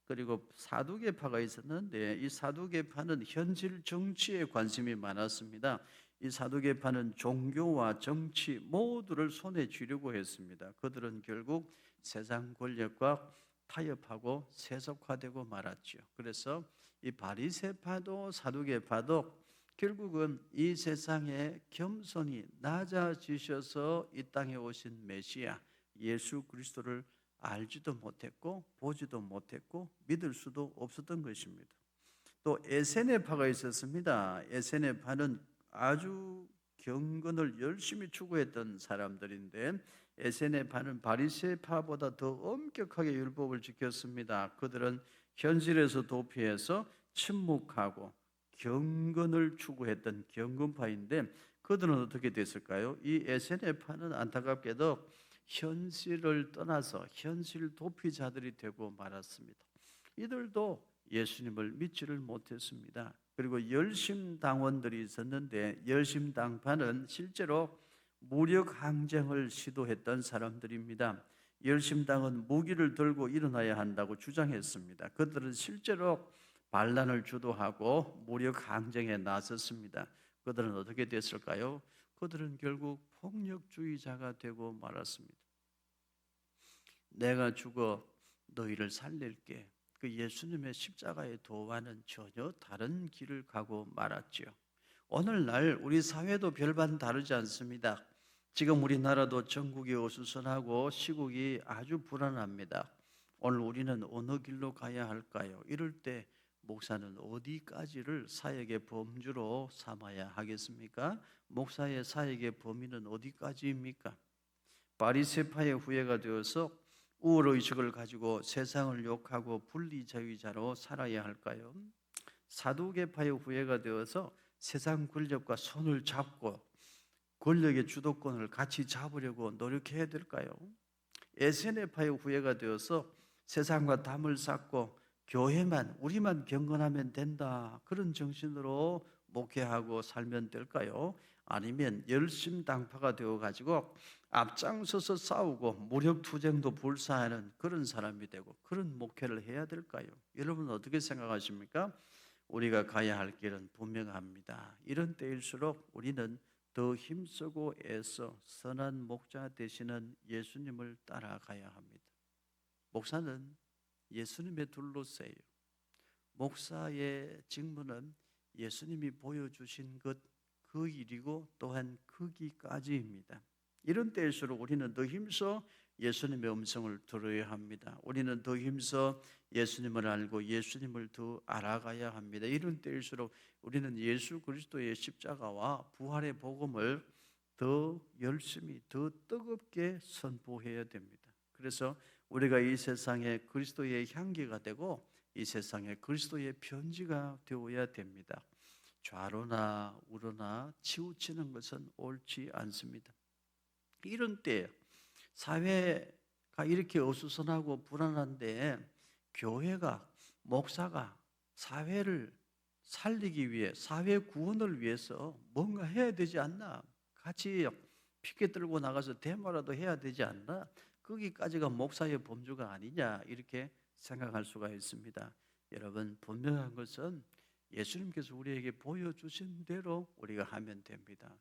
그리고 사두개파가 있었는데 이 사두개파는 현실 정치에 관심이 많았습니다. 이 사두개파는 종교와 정치 모두를 손에 쥐려고 했습니다. 그들은 결국 세상 권력과 타협하고 세속화되고 말았죠. 그래서 이 바리새파도 사두개파도 결국은 이 세상에 겸손히 낮아지셔서 이 땅에 오신 메시아 예수 그리스도를 알지도 못했고 보지도 못했고 믿을 수도 없었던 것입니다. 또 에세네파가 있었습니다. 에세네파는 아주 경건을 열심히 추구했던 사람들인데 에세네파는 바리새파보다 더 엄격하게 율법을 지켰습니다. 그들은 현실에서 도피해서 침묵하고 경건을 추구했던 경건파인데 그들은 어떻게 됐을까요? 이 에세네파는 안타깝게도 현실을 떠나서 현실 도피자들이 되고 말았습니다. 이들도 예수님을 믿지를 못했습니다. 그리고 열심당원들이 있었는데 열심당파는 실제로 무력 항쟁을 시도했던 사람들입니다. 열심당은 무기를 들고 일어나야 한다고 주장했습니다. 그들은 실제로 반란을 주도하고 무력 항쟁에 나섰습니다. 그들은 어떻게 됐을까요? 그들은 결국 폭력주의자가 되고 말았습니다. 내가 죽어 너희를 살릴게. 그 예수님의 십자가의 도와는 전혀 다른 길을 가고 말았죠. 오늘날 우리 사회도 별반 다르지 않습니다. 지금 우리나라도 전국이 어수선하고 시국이 아주 불안합니다. 오늘 우리는 어느 길로 가야 할까요? 이럴 때 목사는 어디까지를 사역의 범주로 삼아야 하겠습니까? 목사의 사역의 범위는 어디까지입니까? 바리새파의 후예가 되어서 우월의식을 가지고 세상을 욕하고 분리자유자로 살아야 할까요? 사두개파의 후예가 되어서 세상 권력과 손을 잡고 권력의 주도권을 같이 잡으려고 노력해야 될까요? 에세네파의 후예가 되어서 세상과 담을 쌓고 교회만 우리만 경건하면 된다 그런 정신으로 목회하고 살면 될까요? 아니면 열심당파가 되어가지고 앞장서서 싸우고 무력투쟁도 불사하는 그런 사람이 되고 그런 목회를 해야 될까요? 여러분 어떻게 생각하십니까? 우리가 가야 할 길은 분명합니다. 이런 때일수록 우리는 더 힘쓰고 애써 선한 목자 되시는 예수님을 따라가야 합니다. 목사는 예수님의 둘러싸요. 목사의 직무는 예수님이 보여주신 것 그 일이고 또한 크기까지입니다. 이런 때일수록 우리는 더 힘써 예수님의 음성을 들어야 합니다. 우리는 더 힘써 예수님을 알고 예수님을 더 알아가야 합니다. 이런 때일수록 우리는 예수 그리스도의 십자가와 부활의 복음을 더 열심히 더 뜨겁게 선포해야 됩니다. 그래서 우리가 이 세상에 그리스도의 향기가 되고 이 세상에 그리스도의 편지가 되어야 됩니다. 좌로나 우로나 치우치는 것은 옳지 않습니다. 이런 때 사회가 이렇게 어수선하고 불안한데 교회가 목사가 사회를 살리기 위해 사회 구원을 위해서 뭔가 해야 되지 않나? 같이 피켓 들고 나가서 데모라도 해야 되지 않나? 거기까지가 목사의 범주가 아니냐 이렇게 생각할 수가 있습니다. 여러분 분명한 것은 예수님께서 우리에게 보여주신 대로 우리가 하면 됩니다.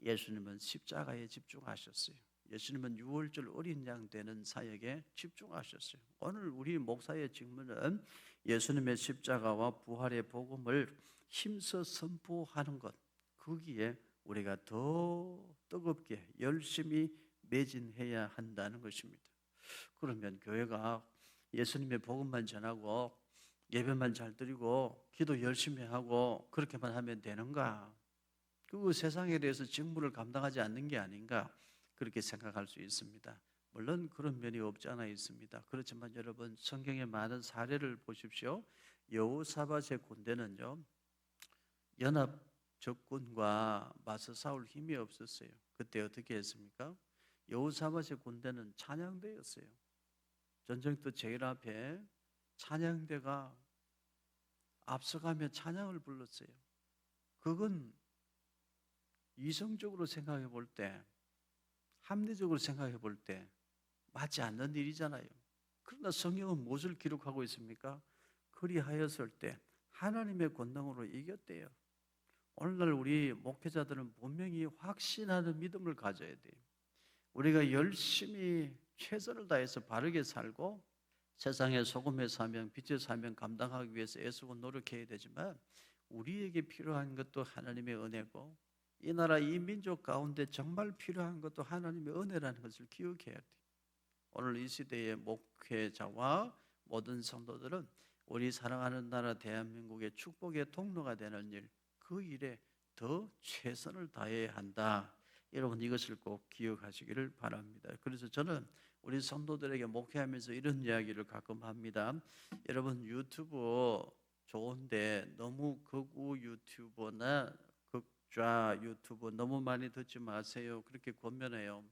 예수님은 십자가에 집중하셨어요. 예수님은 유월절 어린 양 되는 사역에 집중하셨어요. 오늘 우리 목사의 직무는 예수님의 십자가와 부활의 복음을 힘써 선포하는 것, 거기에 우리가 더 뜨겁게 열심히 매진해야 한다는 것입니다. 그러면 교회가 예수님의 복음만 전하고 예배만 잘 드리고 기도 열심히 하고 그렇게만 하면 되는가? 그 세상에 대해서 직무를 감당하지 않는 게 아닌가? 그렇게 생각할 수 있습니다. 물론 그런 면이 없지 않아 있습니다. 그렇지만 여러분 성경의 많은 사례를 보십시오. 여호사밧의 군대는요 연합 적군과 맞서 싸울 힘이 없었어요. 그때 어떻게 했습니까? 여호사밧의 군대는 찬양대였어요. 전쟁터 제일 앞에 찬양대가 앞서가며 찬양을 불렀어요. 그건 이성적으로 생각해 볼 때, 합리적으로 생각해 볼 때 맞지 않는 일이잖아요. 그러나 성경은 무엇을 기록하고 있습니까? 그리하였을 때 하나님의 권능으로 이겼대요. 오늘날 우리 목회자들은 분명히 확신하는 믿음을 가져야 돼요. 우리가 열심히 최선을 다해서 바르게 살고 세상의 소금의 사명, 빛의 사명 감당하기 위해서 애쓰고 노력해야 되지만 우리에게 필요한 것도 하나님의 은혜고 이 나라 이 민족 가운데 정말 필요한 것도 하나님의 은혜라는 것을 기억해야 돼요. 오늘 이 시대의 목회자와 모든 성도들은 우리 사랑하는 나라 대한민국의 축복의 통로가 되는 일, 그 일에 더 최선을 다해야 한다. 여러분 이것을 꼭 기억하시기를 바랍니다. 그래서 저는 우리 성도들에게 목회하면서 이런 이야기를 가끔 합니다. 여러분 유튜브 좋은데 너무 극우 유튜버나 극좌 유튜브 너무 많이 듣지 마세요. 그렇게 권면해요.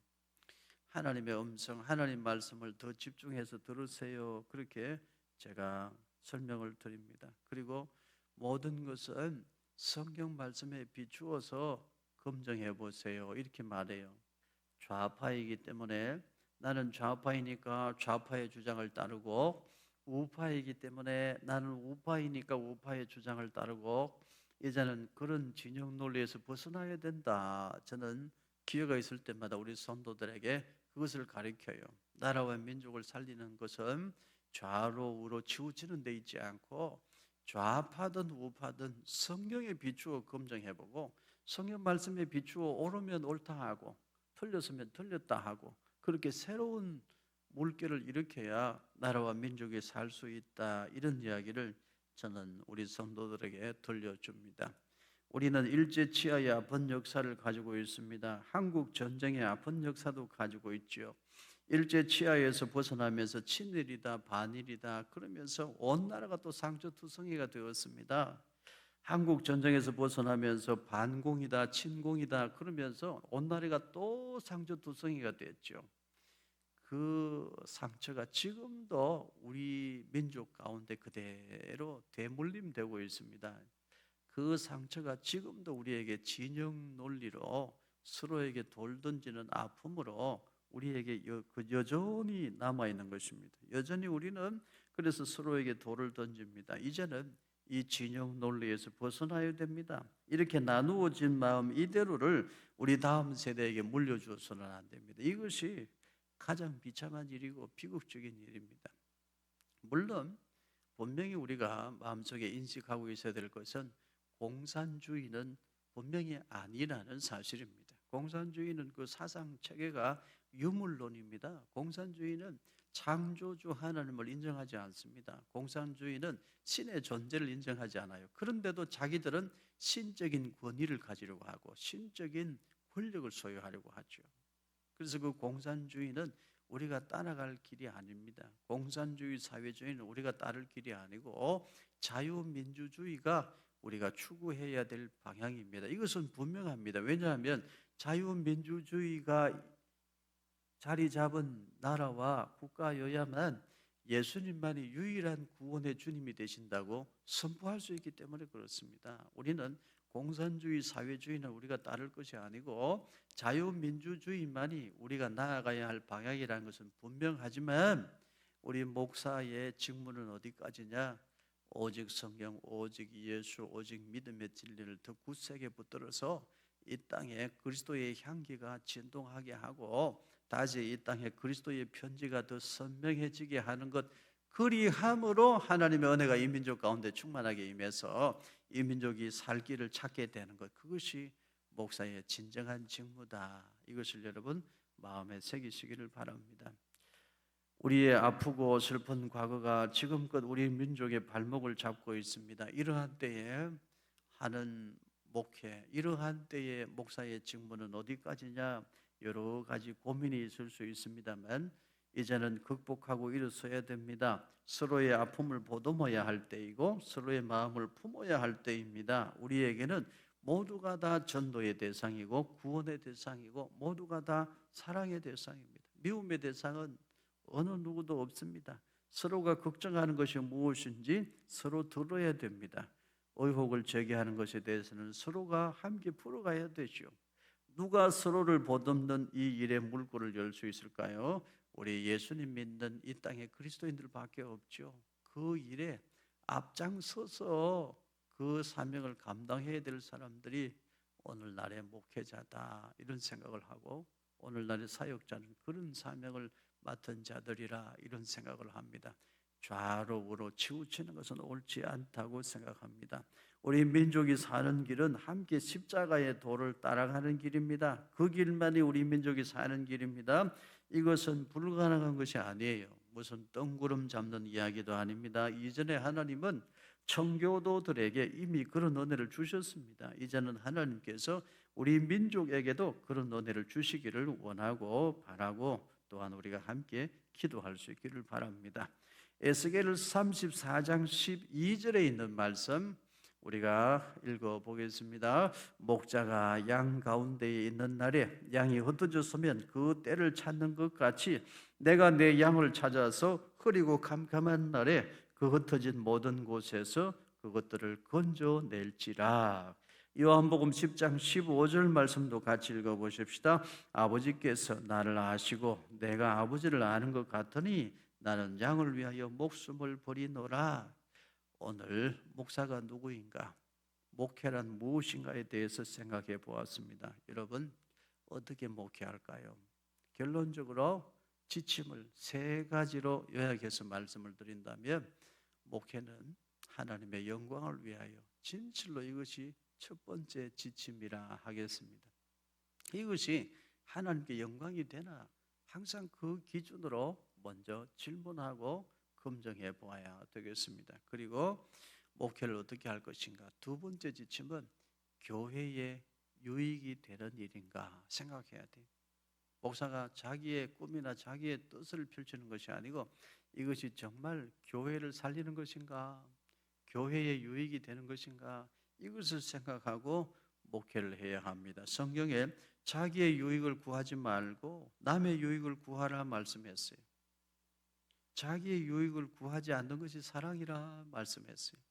하나님의 음성, 하나님 말씀을 더 집중해서 들으세요. 그렇게 제가 설명을 드립니다. 그리고 모든 것은 성경 말씀에 비추어서 검증해 보세요. 이렇게 말해요. 좌파이기 때문에 나는 좌파이니까 좌파의 주장을 따르고 우파이기 때문에 나는 우파이니까 우파의 주장을 따르고 이제는 그런 진영 논리에서 벗어나야 된다. 저는 기회가 있을 때마다 우리 성도들에게 그것을 가르쳐요. 나라와 민족을 살리는 것은 좌로 우로 치우치는 데 있지 않고 좌파든 우파든 성경에 비추어 검증해보고 성경 말씀에 비추어 옳으면 옳다 하고 틀렸으면 틀렸다 하고 그렇게 새로운 물결을 일으켜야 나라와 민족이 살 수 있다. 이런 이야기를 저는 우리 성도들에게 들려줍니다. 우리는 일제 치하의 아픈 역사를 가지고 있습니다. 한국 전쟁의 아픈 역사도 가지고 있죠. 일제 치하에서 벗어나면서 친일이다 반일이다 그러면서 온 나라가 또 상처투성이가 되었습니다. 한국 전쟁에서 벗어나면서 반공이다 친공이다 그러면서 온 나라가 또 상처투성이가 됐죠. 그 상처가 지금도 우리 민족 가운데 그대로 되물림되고 있습니다. 그 상처가 지금도 우리에게 진영 논리로 서로에게 돌 던지는 아픔으로 우리에게 여전히 남아있는 것입니다. 여전히 우리는 그래서 서로에게 돌을 던집니다. 이제는 이 진영 논리에서 벗어나야 됩니다. 이렇게 나누어진 마음 이대로를 우리 다음 세대에게 물려주어서는 안 됩니다. 이것이 가장 비참한 일이고 비극적인 일입니다. 물론 분명히 우리가 마음속에 인식하고 있어야 될 것은 공산주의는 분명히 아니라는 사실입니다. 공산주의는 그 사상 체계가 유물론입니다. 공산주의는 창조주 하나님을 인정하지 않습니다. 공산주의는 신의 존재를 인정하지 않아요. 그런데도 자기들은 신적인 권위를 가지려고 하고 신적인 권력을 소유하려고 하죠. 그래서 그 공산주의는 우리가 따라갈 길이 아닙니다. 공산주의 사회주의는 우리가 따를 길이 아니고 자유민주주의가 우리가 추구해야 될 방향입니다. 이것은 분명합니다. 왜냐하면 자유민주주의가 자리 잡은 나라와 국가여야만 예수님만이 유일한 구원의 주님이 되신다고 선포할 수 있기 때문에 그렇습니다. 우리는 공산주의, 사회주의는 우리가 따를 것이 아니고 자유민주주의만이 우리가 나아가야 할 방향이라는 것은 분명하지만 우리 목사의 직무는 어디까지냐? 오직 성경, 오직 예수, 오직 믿음의 진리를 더 굳세게 붙들어서 이 땅에 그리스도의 향기가 진동하게 하고 다시 이 땅에 그리스도의 편지가 더 선명해지게 하는 것, 그리함으로 하나님의 은혜가 이 민족 가운데 충만하게 임해서 이 민족이 살 길을 찾게 되는 것, 그것이 목사의 진정한 직무다. 이것을 여러분 마음에 새기시기를 바랍니다. 우리의 아프고 슬픈 과거가 지금껏 우리 민족의 발목을 잡고 있습니다. 이러한 때에 하는 목회, 이러한 때에 목사의 직무는 어디까지냐? 여러 가지 고민이 있을 수 있습니다만 이제는 극복하고 일어서야 됩니다. 서로의 아픔을 보듬어야 할 때이고 서로의 마음을 품어야 할 때입니다. 우리에게는 모두가 다 전도의 대상이고 구원의 대상이고 모두가 다 사랑의 대상입니다. 미움의 대상은 어느 누구도 없습니다. 서로가 걱정하는 것이 무엇인지 서로 들어야 됩니다. 의혹을 제기하는 것에 대해서는 서로가 함께 풀어가야 되죠. 누가 서로를 보듬는 이 일의 물꼬를 열 수 있을까요? 우리 예수님 믿는 이 땅의 그리스도인들밖에 없죠. 그 일에 앞장서서 그 사명을 감당해야 될 사람들이 오늘날의 목회자다 이런 생각을 하고 오늘날의 사역자는 그런 사명을 맡은 자들이라 이런 생각을 합니다. 좌로 우로 치우치는 것은 옳지 않다고 생각합니다. 우리 민족이 사는 길은 함께 십자가의 도를 따라가는 길입니다. 그 길만이 우리 민족이 사는 길입니다. 이것은 불가능한 것이 아니에요. 무슨 뜬구름 잡는 이야기도 아닙니다. 이전에 하나님은 청교도들에게 이미 그런 은혜를 주셨습니다. 이제는 하나님께서 우리 민족에게도 그런 은혜를 주시기를 원하고 바라고 또한 우리가 함께 기도할 수 있기를 바랍니다. 에스겔 34장 12절에 있는 말씀 우리가 읽어보겠습니다. 목자가 양 가운데에 있는 날에 양이 흩어졌으면 그 때를 찾는 것 같이 내가 내 양을 찾아서 흐리고 캄캄한 날에 그 흩어진 모든 곳에서 그것들을 건져낼지라. 요한복음 10장 15절 말씀도 같이 읽어보십시다. 아버지께서 나를 아시고 내가 아버지를 아는 것 같으니 나는 양을 위하여 목숨을 버리노라. 오늘 목사가 누구인가, 목회란 무엇인가에 대해서 생각해 보았습니다. 여러분 어떻게 목회할까요? 결론적으로 지침을 세 가지로 요약해서 말씀을 드린다면 목회는 하나님의 영광을 위하여, 진실로 이것이 첫 번째 지침이라 하겠습니다. 이것이 하나님께 영광이 되나 항상 그 기준으로 먼저 질문하고 검증해 보아야 되겠습니다. 그리고 목회를 어떻게 할 것인가. 두 번째 지침은 교회에 유익이 되는 일인가 생각해야 돼요. 목사가 자기의 꿈이나 자기의 뜻을 펼치는 것이 아니고 이것이 정말 교회를 살리는 것인가, 교회에 유익이 되는 것인가, 이것을 생각하고 목회를 해야 합니다. 성경에 자기의 유익을 구하지 말고 남의 유익을 구하라 말씀했어요. 자기의 유익을 구하지 않는 것이 사랑이라 말씀했어요.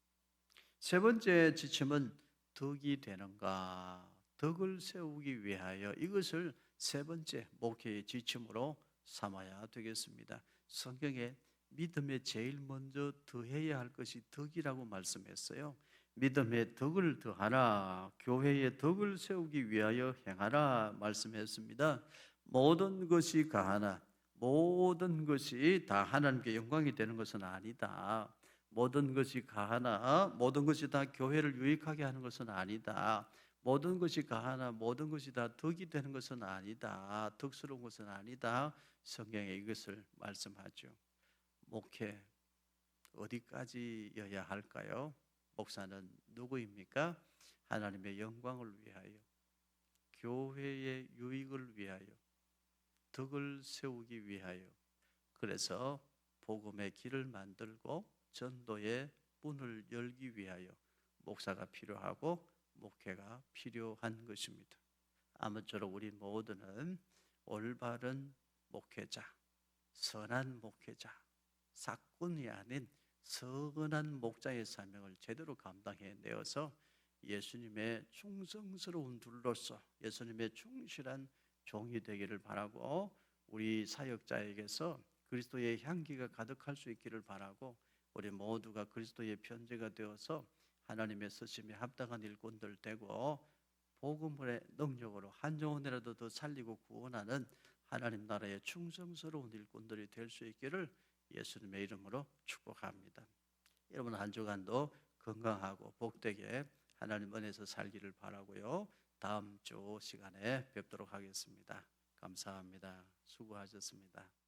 세 번째 지침은 덕이 되는가, 덕을 세우기 위하여, 이것을 세 번째 목회의 지침으로 삼아야 되겠습니다. 성경에 믿음에 제일 먼저 더해야 할 것이 덕이라고 말씀했어요. 믿음의 덕을 더하라, 교회의 덕을 세우기 위하여 행하라 말씀했습니다. 모든 것이 가하나 모든 것이 다 하나님께 영광이 되는 것은 아니다. 모든 것이 가하나 모든 것이 다 교회를 유익하게 하는 것은 아니다. 모든 것이 가하나 모든 것이 다 덕이 되는 것은 아니다. 덕스러운 것은 아니다. 성경에 이것을 말씀하죠. 목회 어디까지여야 할까요? 목사는 누구입니까? 하나님의 영광을 위하여, 교회의 유익을 위하여, 덕을 세우기 위하여, 그래서 복음의 길을 만들고 전도의 문을 열기 위하여 목사가 필요하고 목회가 필요한 것입니다. 아무쪼록 우리 모두는 올바른 목회자, 선한 목회자, 사꾼이 아닌 선한 목자의 사명을 제대로 감당해내어서 예수님의 충성스러운 둘로서 예수님의 충실한 종이 되기를 바라고, 우리 사역자에게서 그리스도의 향기가 가득할 수 있기를 바라고, 우리 모두가 그리스도의 편제가 되어서 하나님의 쓰심에 합당한 일꾼들 되고 복음의 능력으로 한 영혼이라도 더 살리고 구원하는 하나님 나라의 충성스러운 일꾼들이 될 수 있기를 예수님의 이름으로 축복합니다. 여러분 한 주간도 건강하고 복되게 하나님 은혜에서 살기를 바라고요. 다음 주 시간에 뵙도록 하겠습니다. 감사합니다. 수고하셨습니다.